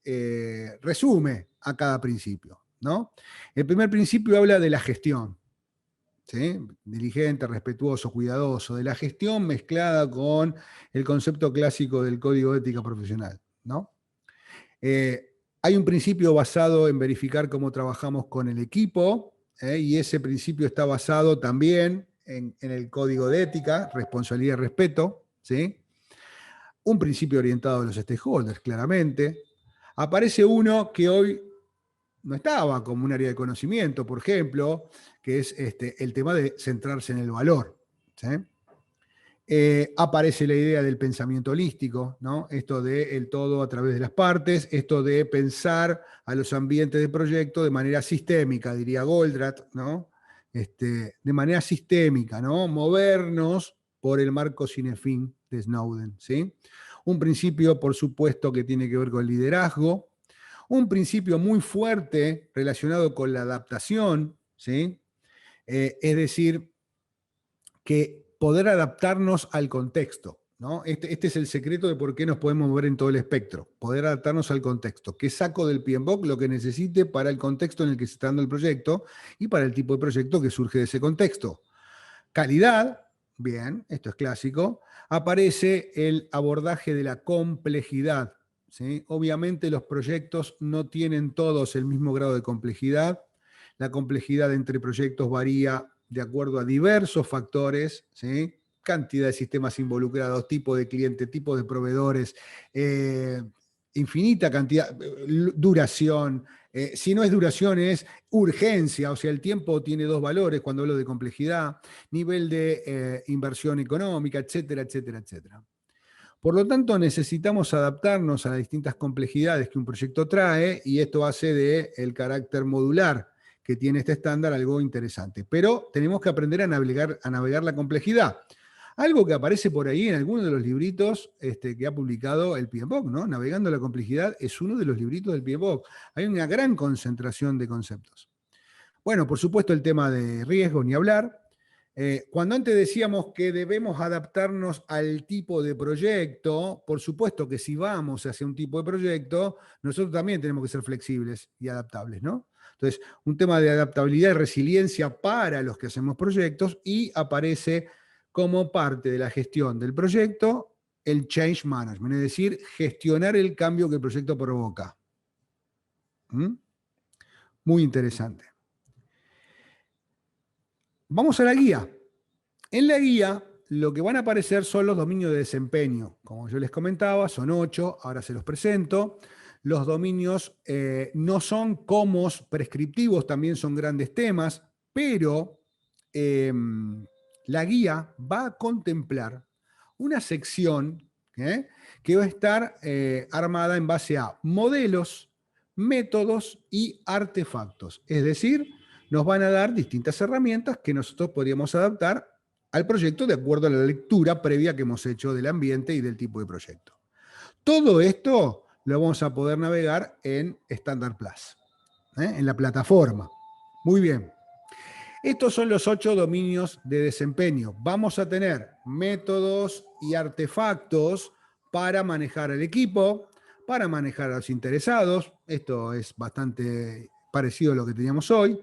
resume a cada principio, ¿no? El primer principio habla de la gestión. ¿Sí? Diligente, respetuoso, cuidadoso, de la gestión mezclada con el concepto clásico del código de ética profesional, ¿no? Hay un principio basado en verificar cómo trabajamos con el equipo, y ese principio está basado también en el código de ética, responsabilidad y respeto, ¿sí? Un principio orientado a los stakeholders, claramente. Aparece uno que hoy no estaba como un área de conocimiento, por ejemplo, que es el tema de centrarse en el valor. ¿Sí? Aparece la idea del pensamiento holístico, ¿no? Esto de el todo a través de las partes, esto de pensar a los ambientes de proyecto de manera sistémica, diría Goldratt, ¿no? De manera sistémica, ¿no? Movernos por el marco sin fin de Snowden, ¿sí? un principio, por supuesto, que tiene que ver con el liderazgo, un principio muy fuerte relacionado con la adaptación, ¿sí? Es decir, que poder adaptarnos al contexto, ¿no? Este es el secreto de por qué nos podemos mover en todo el espectro, poder adaptarnos al contexto. ¿Qué saco del PMBOK? Lo que necesite para el contexto en el que se está dando el proyecto y para el tipo de proyecto que surge de ese contexto. Calidad, bien, esto es clásico. Aparece el abordaje de la complejidad, ¿sí? Obviamente los proyectos no tienen todos el mismo grado de complejidad. La complejidad entre proyectos varía de acuerdo a diversos factores, ¿sí? Cantidad de sistemas involucrados, tipo de cliente, tipo de proveedores, infinita cantidad, duración. Si no es duración, es urgencia, o sea, el tiempo tiene dos valores cuando hablo de complejidad, nivel de inversión económica, etcétera, etcétera, etcétera. Por lo tanto, necesitamos adaptarnos a las distintas complejidades que un proyecto trae y esto hace del carácter modular que tiene este estándar algo interesante. Pero tenemos que aprender a navegar la complejidad. Algo que aparece por ahí en alguno de los libritos que ha publicado el PMBOK, ¿no? Navegando la complejidad es uno de los libritos del PMBOK. Hay una gran concentración de conceptos. Bueno, por supuesto el tema de riesgo, ni hablar. Cuando antes decíamos que debemos adaptarnos al tipo de proyecto, por supuesto que si vamos hacia un tipo de proyecto, nosotros también tenemos que ser flexibles y adaptables, ¿no? Entonces, un tema de adaptabilidad y resiliencia para los que hacemos proyectos y aparece como parte de la gestión del proyecto el change management, es decir, gestionar el cambio que el proyecto provoca. ¿Mm? Muy interesante. Vamos a la guía. En la guía lo que van a aparecer son los dominios de desempeño. Como yo les comentaba, son 8, ahora se los presento. Los dominios no son comos prescriptivos, también son grandes temas, pero la guía va a contemplar una sección que va a estar armada en base a modelos, métodos y artefactos. Es decir, nos van a dar distintas herramientas que nosotros podríamos adaptar al proyecto de acuerdo a la lectura previa que hemos hecho del ambiente y del tipo de proyecto. Todo esto lo vamos a poder navegar en Standard Plus, en la plataforma. Muy bien. Estos son los 8 dominios de desempeño. Vamos a tener métodos y artefactos para manejar el equipo, para manejar a los interesados. Esto es bastante parecido a lo que teníamos hoy.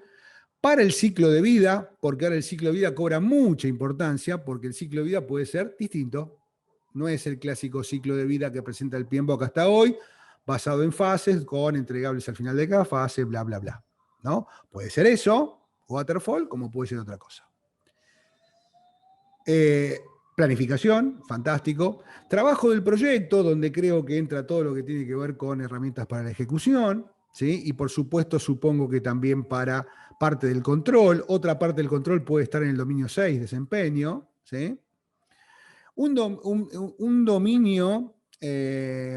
Para el ciclo de vida, porque ahora el ciclo de vida cobra mucha importancia, porque el ciclo de vida puede ser distinto. No es el clásico ciclo de vida que presenta el PMBOK hasta hoy, basado en fases, con entregables al final de cada fase, bla, bla, bla. ¿No? Puede ser eso, waterfall, como puede ser otra cosa. Planificación, fantástico. Trabajo del proyecto, donde creo que entra todo lo que tiene que ver con herramientas para la ejecución, ¿sí? Y por supuesto supongo que también para parte del control. Otra parte del control puede estar en el dominio 6, desempeño, ¿sí? Un dominio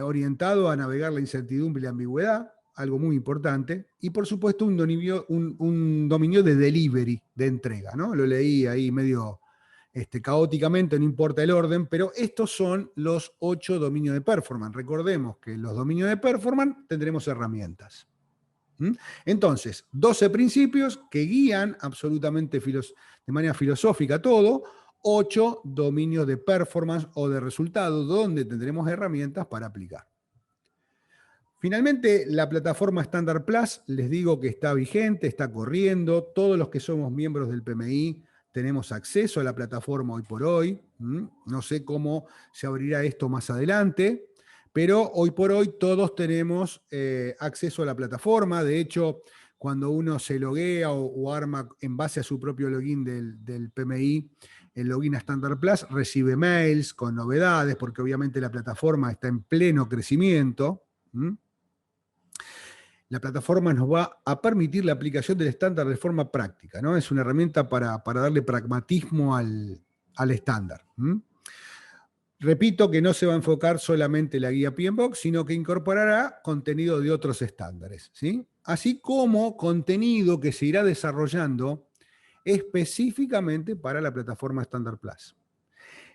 orientado a navegar la incertidumbre y la ambigüedad, algo muy importante, y por supuesto un dominio de delivery, de entrega, ¿no? Lo leí ahí medio caóticamente, no importa el orden, pero estos son los 8 dominios de performance. Recordemos que en los dominios de performance tendremos herramientas. Entonces, 12 principios que guían absolutamente de manera filosófica todo, 8 dominios de performance o de resultado, donde tendremos herramientas para aplicar. Finalmente, la plataforma Standard Plus, les digo que está vigente, está corriendo. Todos los que somos miembros del PMI tenemos acceso a la plataforma hoy por hoy. No sé cómo se abrirá esto más adelante, pero hoy por hoy todos tenemos acceso a la plataforma. De hecho, cuando uno se loguea o arma en base a su propio login del PMI, el login a Standard Plus, recibe mails con novedades, porque obviamente la plataforma está en pleno crecimiento. La plataforma nos va a permitir la aplicación del estándar de forma práctica, ¿no? Es una herramienta para darle pragmatismo al estándar. Repito que no se va a enfocar solamente la guía PMBOK, sino que incorporará contenido de otros estándares, ¿sí? Así como contenido que se irá desarrollando específicamente para la plataforma Standard Plus.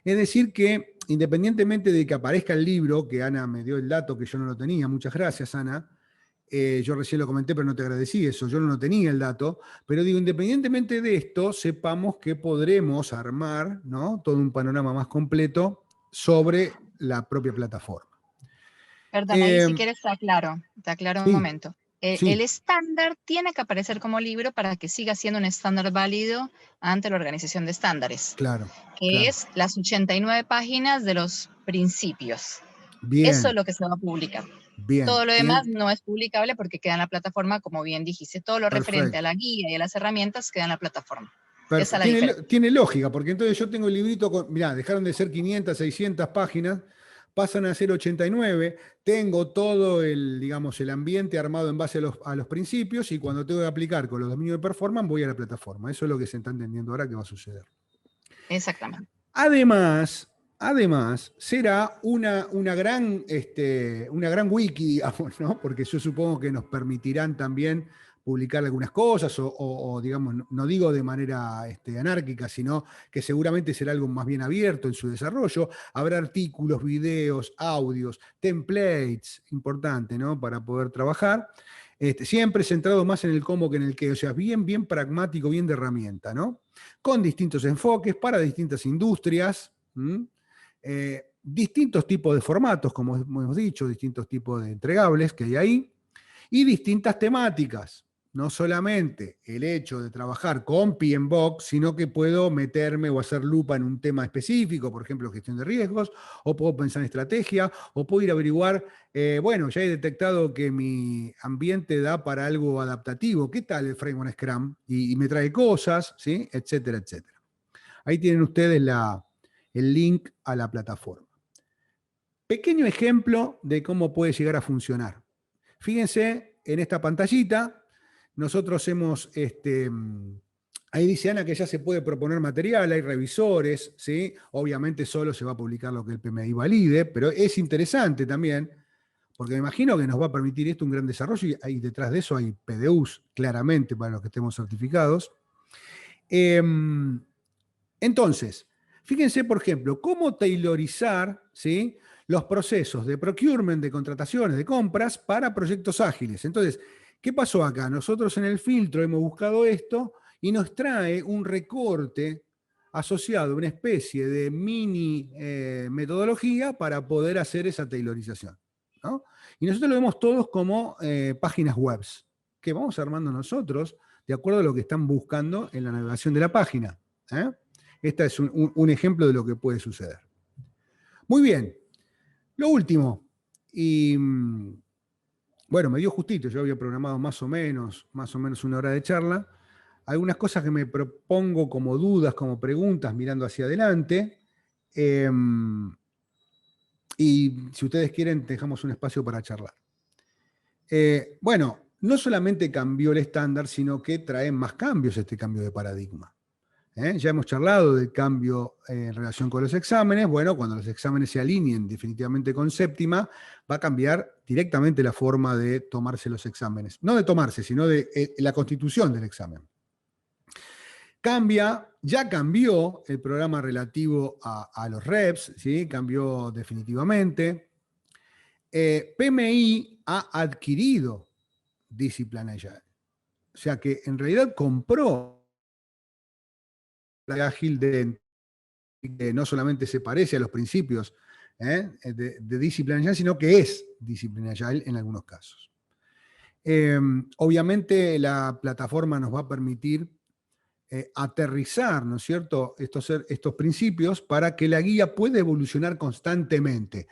Es decir que, independientemente de que aparezca el libro, que Ana me dio el dato que yo no lo tenía, muchas gracias, Ana. Yo recién lo comenté, pero no te agradecí eso, yo no tenía el dato, pero digo, independientemente de esto, sepamos que podremos armar, ¿no?, todo un panorama más completo sobre la propia plataforma. Perdón, ahí si quieres te aclaro un Sí, momento. El sí, estándar tiene que aparecer como libro para que siga siendo un estándar válido ante la Organización de Estándares, claro, que claro. es las 89 páginas de los principios. Eso es Bien, lo que se va a publicar. bien, Todo lo demás no es publicable porque queda en la plataforma, como bien dijiste. Todo lo referente a perfecto. la guía y a las herramientas queda en la plataforma. Esa es la Tiene, diferencia. tiene lógica, porque entonces yo tengo el librito con, mirá, dejaron de ser 500, 600 páginas, pasan a ser 89, tengo todo el, digamos, el ambiente armado en base a los principios, y cuando tengo que aplicar con los dominios de performance voy a la plataforma. Eso es lo que se está entendiendo ahora que va a suceder. Exactamente. Además, será una gran wiki, digamos, ¿no? Porque yo supongo que nos permitirán también publicar algunas cosas, o, digamos, no digo de manera anárquica, sino que seguramente será algo más bien abierto en su desarrollo. Habrá artículos, videos, audios, templates, importante, ¿no?, para poder trabajar. Siempre centrado más en el cómo que en el qué, o sea, bien, bien pragmático, bien de herramienta, ¿no? Con distintos enfoques para distintas industrias, distintos tipos de formatos, como hemos dicho, distintos tipos de entregables que hay ahí, y distintas temáticas. No solamente el hecho de trabajar con PMBOK, sino que puedo meterme o hacer lupa en un tema específico, por ejemplo, gestión de riesgos, o puedo pensar en estrategia, o puedo ir a averiguar, bueno, ya he detectado que mi ambiente da para algo adaptativo, ¿qué tal el framework Scrum? Y me trae cosas, ¿sí?, etcétera, etcétera. Ahí tienen ustedes el link a la plataforma. Pequeño ejemplo de cómo puede llegar a funcionar. Fíjense en esta pantallita, nosotros hemos, ahí dice Ana que ya se puede proponer material, hay revisores, ¿sí? Obviamente solo se va a publicar lo que el PMI valide, pero es interesante también, porque me imagino que nos va a permitir esto un gran desarrollo, y detrás de eso hay PDUs, claramente, para los que estemos certificados. Entonces, fíjense, por ejemplo, cómo tailorizar, ¿sí?, los procesos de procurement, de contrataciones, de compras para proyectos ágiles. Entonces, ¿qué pasó acá? Nosotros en el filtro hemos buscado esto y nos trae un recorte asociado a una especie de mini metodología para poder hacer esa tailorización, ¿no? Y nosotros lo vemos todos como páginas web que vamos armando nosotros de acuerdo a lo que están buscando en la navegación de la página. Este es un ejemplo de lo que puede suceder. Muy bien. Lo último, y bueno, me dio justito, yo había programado más o menos una hora de charla. Algunas cosas que me propongo como dudas, como preguntas, mirando hacia adelante. Y si ustedes quieren, dejamos un espacio para charlar. Bueno, no solamente cambió el estándar, sino que trae más cambios este cambio de paradigma. Ya hemos charlado del cambio en relación con los exámenes. Bueno, cuando los exámenes se alineen definitivamente con séptima, va a cambiar directamente la forma de tomarse los exámenes. No de tomarse, sino de la constitución del examen. Ya cambió el programa relativo a los reps, ¿sí? Cambió definitivamente. PMI ha adquirido Discipline Agile. O sea que en realidad compró la ágil que no solamente se parece a los principios de Discipline Agile, sino que es Discipline Agile en algunos casos. Obviamente la plataforma nos va a permitir aterrizar, ¿no es cierto?, estos principios para que la guía pueda evolucionar constantemente.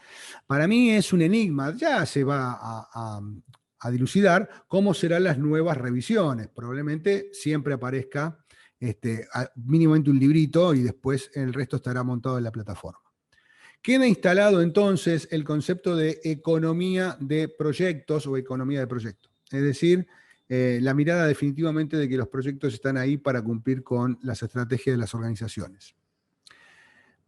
Para mí es un enigma, ya se va a dilucidar cómo serán las nuevas revisiones. Probablemente siempre aparezca mínimamente un librito y después el resto estará montado en la plataforma. Queda instalado entonces el concepto de economía de proyectos o economía de proyectos. Es decir, la mirada definitivamente de que los proyectos están ahí para cumplir con las estrategias de las organizaciones.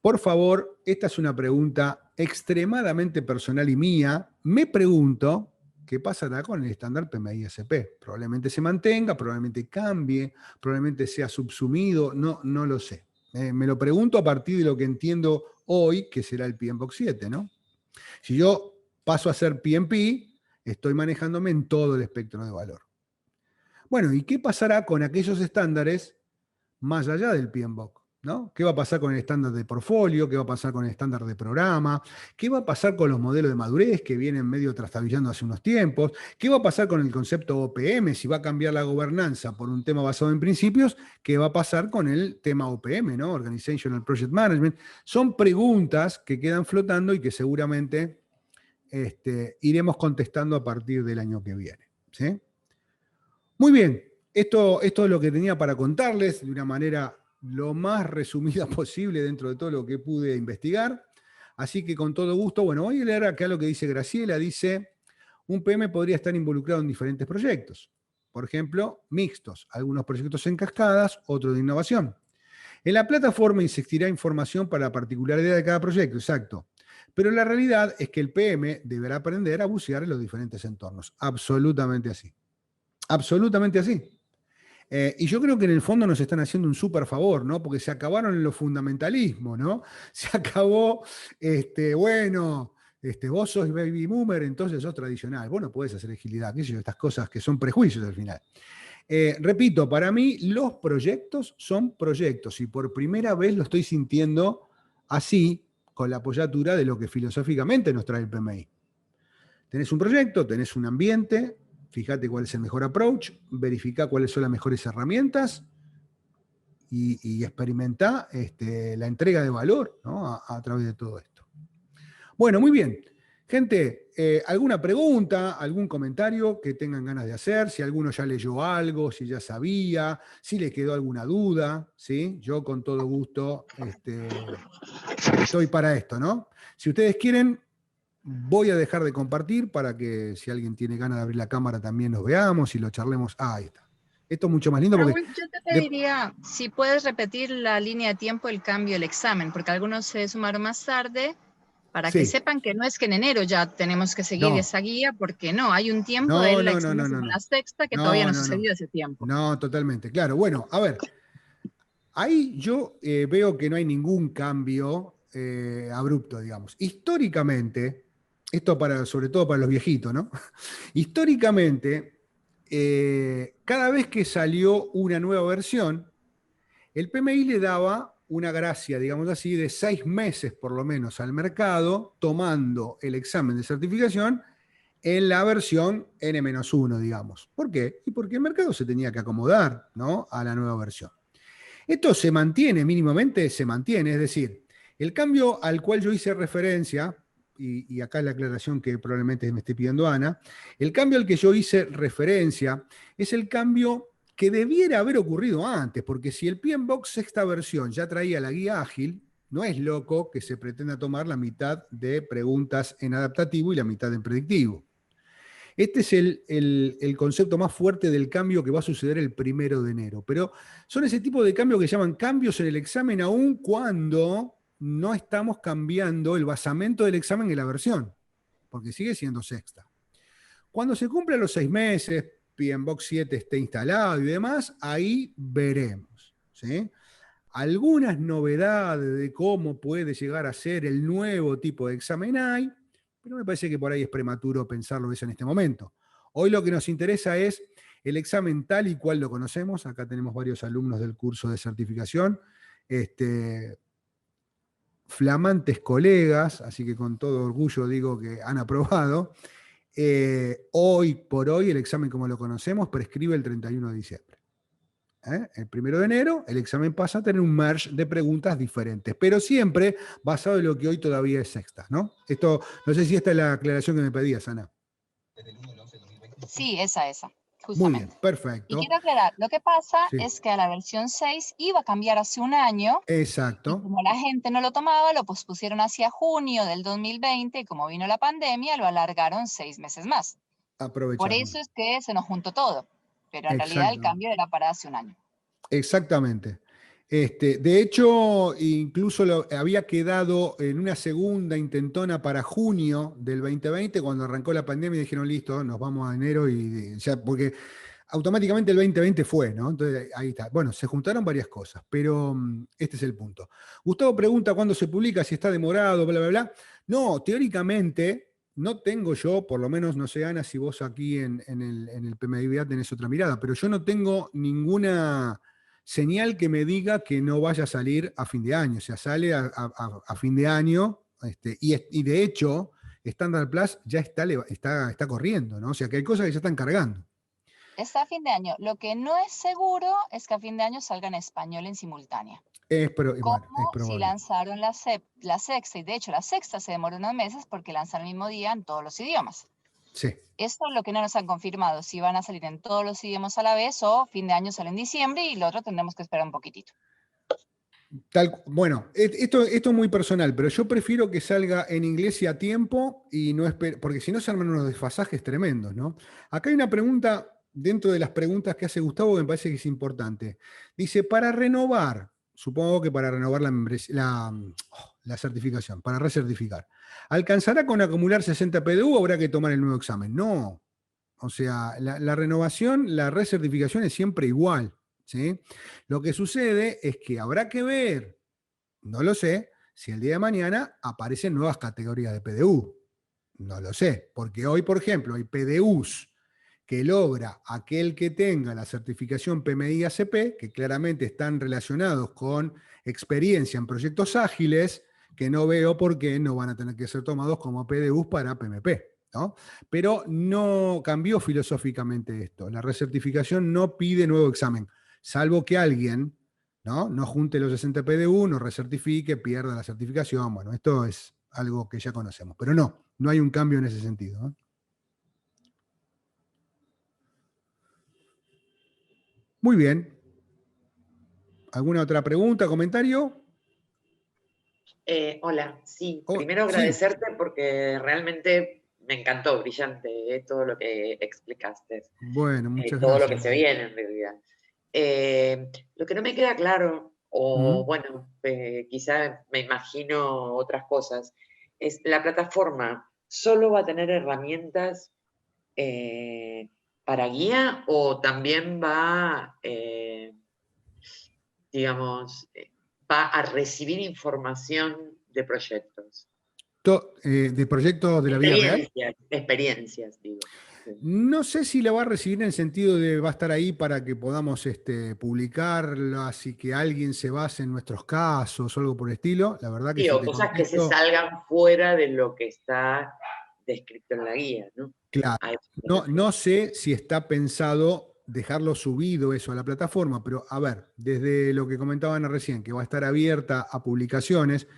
Por favor, esta es una pregunta extremadamente personal y mía. Me pregunto, ¿qué pasará con el estándar PMI-SP? Probablemente se mantenga, probablemente cambie, probablemente sea subsumido, no lo sé. Me lo pregunto a partir de lo que entiendo hoy que será el PMBOK 7, ¿no? Si yo paso a ser PMP, estoy manejándome en todo el espectro de valor. Bueno, ¿y qué pasará con aquellos estándares más allá del PMBOK? ¿No? ¿Qué va a pasar con el estándar de portfolio? ¿Qué va a pasar con el estándar de programa? ¿Qué va a pasar con los modelos de madurez que vienen medio trastabillando hace unos tiempos? ¿Qué va a pasar con el concepto OPM? Si va a cambiar la gobernanza por un tema basado en principios, ¿qué va a pasar con el tema OPM, ¿no? Organizational Project Management. Son preguntas que quedan flotando y que seguramente iremos contestando a partir del año que viene. ¿Sí? Muy bien, esto es lo que tenía para contarles de una manera lo más resumida posible dentro de todo lo que pude investigar. Así que con todo gusto, bueno, voy a leer acá lo que dice Graciela. Dice, un PM podría estar involucrado en diferentes proyectos. Por ejemplo, mixtos, algunos proyectos en cascadas, otros de innovación. En la plataforma insistirá información para la particularidad de cada proyecto, exacto. Pero la realidad es que el PM deberá aprender a bucear en los diferentes entornos. Absolutamente así. Absolutamente así. Y yo creo que en el fondo nos están haciendo un súper favor, ¿no? Porque se acabaron los fundamentalismos, ¿no? Se acabó, vos sos baby boomer, entonces sos tradicional. Vos no podés hacer agilidad, qué sé yo, estas cosas que son prejuicios al final. Repito, para mí los proyectos son proyectos y por primera vez lo estoy sintiendo así, con la apoyatura de lo que filosóficamente nos trae el PMI. Tenés un proyecto, tenés un ambiente, fíjate cuál es el mejor approach, verifica cuáles son las mejores herramientas y experimenta la entrega de valor, ¿no? a través de todo esto. Bueno, muy bien. Gente, ¿alguna pregunta, algún comentario que tengan ganas de hacer? Si alguno ya leyó algo, si ya sabía, si le quedó alguna duda, ¿sí? Yo con todo gusto estoy para esto, ¿no? Si ustedes quieren, voy a dejar de compartir para que si alguien tiene ganas de abrir la cámara también nos veamos y lo charlemos. Ah, ahí está. Esto es mucho más lindo porque... Raúl, yo te pediría si puedes repetir la línea de tiempo, el cambio, el examen, porque algunos se sumaron más tarde, para que Sí. sepan que no es que en enero ya tenemos que seguir esa guía, porque no, hay un tiempo de la la sexta que todavía no sucedió ese tiempo. No, totalmente, claro. Bueno, a ver, ahí yo veo que no hay ningún cambio abrupto, digamos. Históricamente, esto sobre todo para los viejitos, ¿no? Históricamente, cada vez que salió una nueva versión, el PMI le daba una gracia, digamos así, de 6 meses por lo menos al mercado, tomando el examen de certificación en la versión N-1, digamos. ¿Por qué? Y porque el mercado se tenía que acomodar, ¿no? a la nueva versión. Esto se mantiene, mínimamente se mantiene, es decir, el cambio al cual yo hice referencia, y acá es la aclaración que probablemente me esté pidiendo Ana, el cambio al que yo hice referencia es el cambio que debiera haber ocurrido antes, porque si el PMBOK sexta versión ya traía la guía ágil, no es loco que se pretenda tomar la mitad de preguntas en adaptativo y la mitad en predictivo. Este es el concepto más fuerte del cambio que va a suceder el 1 de enero. Pero son ese tipo de cambios que llaman cambios en el examen aún cuando no estamos cambiando el basamento del examen en la versión, porque sigue siendo sexta. Cuando se cumplan los 6 meses, PMBOK 7 esté instalado y demás, ahí veremos, ¿sí? Algunas novedades de cómo puede llegar a ser el nuevo tipo de examen hay, pero me parece que por ahí es prematuro pensarlo eso en este momento. Hoy lo que nos interesa es el examen tal y cual lo conocemos. Acá tenemos varios alumnos del curso de certificación, flamantes colegas, así que con todo orgullo digo que han aprobado. Hoy por hoy el examen como lo conocemos prescribe el 31 de diciembre. El 1 de enero el examen pasa a tener un merge de preguntas diferentes, pero siempre basado en lo que hoy todavía es sexta, ¿no? Esto, no sé si esta es la aclaración que me pedías, Ana. Sí, esa, justamente. Muy bien, perfecto. Y quiero aclarar, lo que pasa es que a la versión 6 iba a cambiar hace un año. Exacto. Y como la gente no lo tomaba, lo pospusieron hacia junio del 2020 y como vino la pandemia, lo alargaron 6 meses más. Por eso es que se nos juntó todo. Pero en realidad el cambio era para hace un año. Exactamente. De hecho, incluso había quedado en una segunda intentona para junio del 2020, cuando arrancó la pandemia y dijeron, listo, nos vamos a enero, y ya, porque automáticamente el 2020 fue, ¿no? Entonces ahí está. Bueno, se juntaron varias cosas, pero este es el punto. Gustavo pregunta cuándo se publica, si está demorado, bla, bla, bla. No, teóricamente no tengo yo, por lo menos, no sé, Ana, si vos aquí en el PMDBA tenés otra mirada, pero yo no tengo ninguna señal que me diga que no vaya a salir a fin de año. O sea, sale a fin de año, y de hecho, Standard Plus ya está corriendo, ¿no? O sea, que hay cosas que ya están cargando. Está a fin de año. Lo que no es seguro es que a fin de año salga en español en simultánea. Como si lanzaron la sexta, y de hecho la sexta se demoró unos meses porque lanzaron el mismo día en todos los idiomas. Sí. Esto es lo que no nos han confirmado, si van a salir en todos los idiomas a la vez o fin de año sale en diciembre y lo otro tendremos que esperar un poquitito. Bueno, esto es muy personal, pero yo prefiero que salga en inglés y a tiempo, y no porque si no se arman unos desfasajes tremendos, ¿no? Acá hay una pregunta, dentro de las preguntas que hace Gustavo, que me parece que es importante. Dice, para renovar, supongo que para renovar la certificación, para recertificar, ¿alcanzará con acumular 60 PDU o habrá que tomar el nuevo examen? No. O sea, la renovación, la recertificación es siempre igual. ¿Sí? Lo que sucede es que habrá que ver, no lo sé, si el día de mañana aparecen nuevas categorías de PDU. No lo sé, porque hoy, por ejemplo, hay PDUs que logra aquel que tenga la certificación PMI-ACP, que claramente están relacionados con experiencia en proyectos ágiles, que no veo por qué no van a tener que ser tomados como PDUs para PMP. ¿No? Pero no cambió filosóficamente esto. La recertificación no pide nuevo examen, salvo que alguien no junte los 60 PDU, no recertifique, pierda la certificación. Bueno, esto es algo que ya conocemos, pero no hay un cambio en ese sentido, ¿no? Muy bien. ¿Alguna otra pregunta, comentario? Hola, sí. Primero agradecerte porque realmente me encantó, brillante, todo lo que explicaste. Bueno, muchas todo gracias. Lo que se viene en realidad. Lo que no me queda claro, o bueno, quizá me imagino otras cosas, es la plataforma solo va a tener herramientas para guía o también va, digamos, va a recibir información de proyectos. ¿De proyectos de la vida real? Experiencias, digo. No sé si la va a recibir en el sentido de va a estar ahí para que podamos publicarlas y que alguien se base en nuestros casos o algo por el estilo. La verdad que sí, o cosas que se salgan fuera de lo que está descrito en la guía, ¿no? Claro. No sé si está pensado dejarlo subido eso a la plataforma, pero a ver, desde lo que comentaban recién, que va a estar abierta a publicaciones,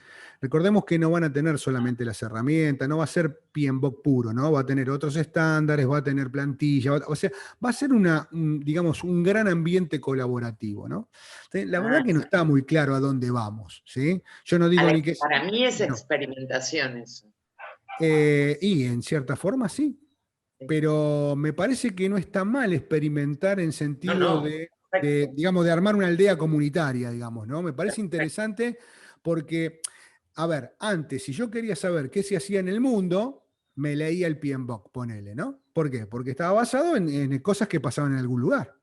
recordemos que no van a tener solamente las herramientas, no va a ser PMBOK puro, ¿no? Va a tener otros estándares, va a tener plantilla, o sea, va a ser digamos, un gran ambiente colaborativo, ¿no? La verdad que no está muy claro a dónde vamos, ¿sí? Yo no digo ni que... Para mí es experimentación eso. Y en cierta forma sí. Pero me parece que no está mal experimentar en sentido digamos, de armar una aldea comunitaria, digamos, ¿no? Me parece interesante porque, a ver, antes, si yo quería saber qué se hacía en el mundo, me leía el PMBOK, ponele, ¿no? ¿Por qué? Porque estaba basado en cosas que pasaban en algún lugar.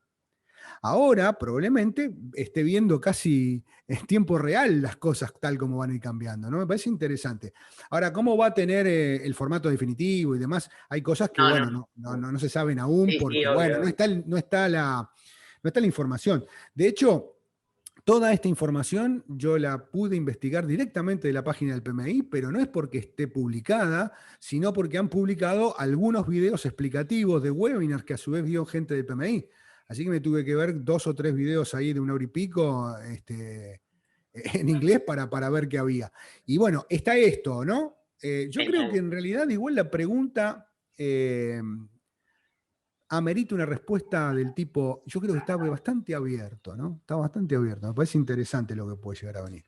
Ahora, probablemente, esté viendo casi en tiempo real las cosas tal como van a ir cambiando, ¿no? Me parece interesante. Ahora, ¿cómo va a tener el formato definitivo y demás? Hay cosas que, no se saben aún porque, no está la información. De hecho, toda esta información yo la pude investigar directamente de la página del PMI, pero no es porque esté publicada, sino porque han publicado algunos videos explicativos de webinars que a su vez vio gente del PMI. Así que me tuve que ver 2 o 3 videos ahí de 1 hora y pico en inglés para ver qué había. Y bueno, está esto, ¿no? Yo creo que en realidad igual la pregunta amerita una respuesta del tipo, yo creo que está bastante abierto, ¿no? Está bastante abierto. Me parece interesante lo que puede llegar a venir.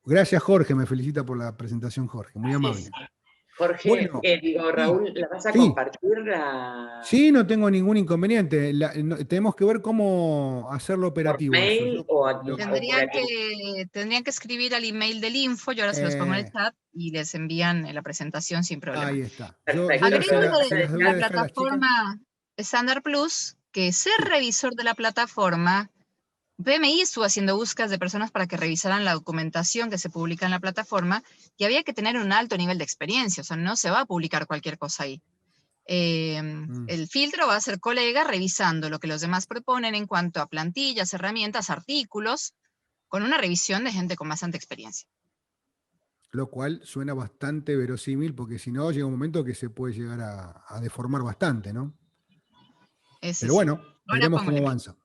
Gracias, Jorge. Me felicita por la presentación, Jorge. Muy amable. Sí. Jorge, bueno, Raúl, ¿la vas a compartir? Sí, no tengo ningún inconveniente. Tenemos que ver cómo hacerlo operativo. ¿Por mail o aquí? Tendrían que escribir al email del info, yo ahora se los pongo en el chat y les envían la presentación sin problema. Ahí está. Agrego lo de la plataforma Standard Plus, que ser revisor de la plataforma, PMI estuvo haciendo búsquedas de personas para que revisaran la documentación que se publica en la plataforma, y había que tener un alto nivel de experiencia, o sea, no se va a publicar cualquier cosa ahí. El filtro va a ser colega revisando lo que los demás proponen en cuanto a plantillas, herramientas, artículos, con una revisión de gente con bastante experiencia. Lo cual suena bastante verosímil, porque si no, llega un momento que se puede llegar a deformar bastante, ¿no? Pero bueno, veremos cómo avanza.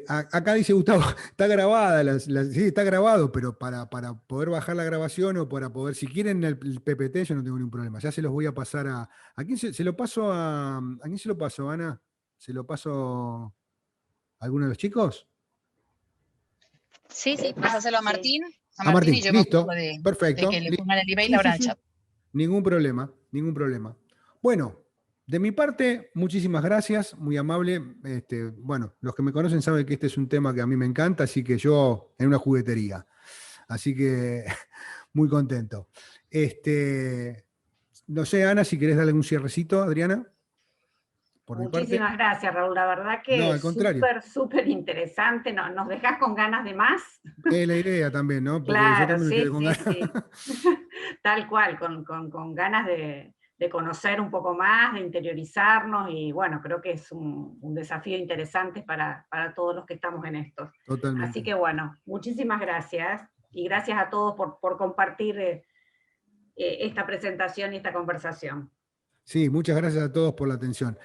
Acá dice Gustavo, está grabada, sí, está grabado, pero para poder bajar la grabación o para poder, si quieren el PPT, yo no tengo ningún problema. Ya se los voy a pasar ¿a quién se lo paso ¿a quién se lo paso, Ana? ¿Se lo paso a alguno de los chicos? Sí, pásaselo a Martín. A Martín, y yo listo, me perfecto. De que le pongan el email ahora en el chat. Ningún problema, ningún problema. Bueno, de mi parte, muchísimas gracias, muy amable. Bueno, los que me conocen saben que este es un tema que a mí me encanta, así que yo en una juguetería. Así que muy contento. No sé, Ana, si querés darle un cierrecito, Adriana. Muchísimas gracias, Raúl. La verdad que no, al contrario. súper interesante. Nos dejás con ganas de más. Es la idea también, ¿no? Porque claro, yo también me quedé con ganas. Sí. Tal cual, con ganas de conocer un poco más, de interiorizarnos, y bueno, creo que es un desafío interesante para todos los que estamos en esto. Totalmente. Así que bueno, muchísimas gracias, y gracias a todos por compartir esta presentación y esta conversación. Sí, muchas gracias a todos por la atención.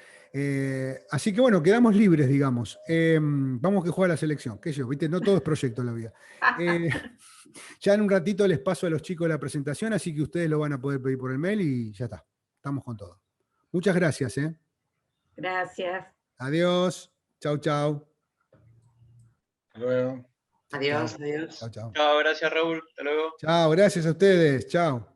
Así que bueno, quedamos libres, digamos. Vamos que juega la selección, qué sé yo, ¿viste? No todo es proyecto en la vida. Ya en un ratito les paso a los chicos la presentación, así que ustedes lo van a poder pedir por el mail y ya está. Estamos con todo. Muchas gracias. Gracias. Adiós. Chau, chau. Hasta luego. Adiós, adiós. Chau, chau. Chao, gracias Raúl. Hasta luego. Chao, gracias a ustedes. Chao.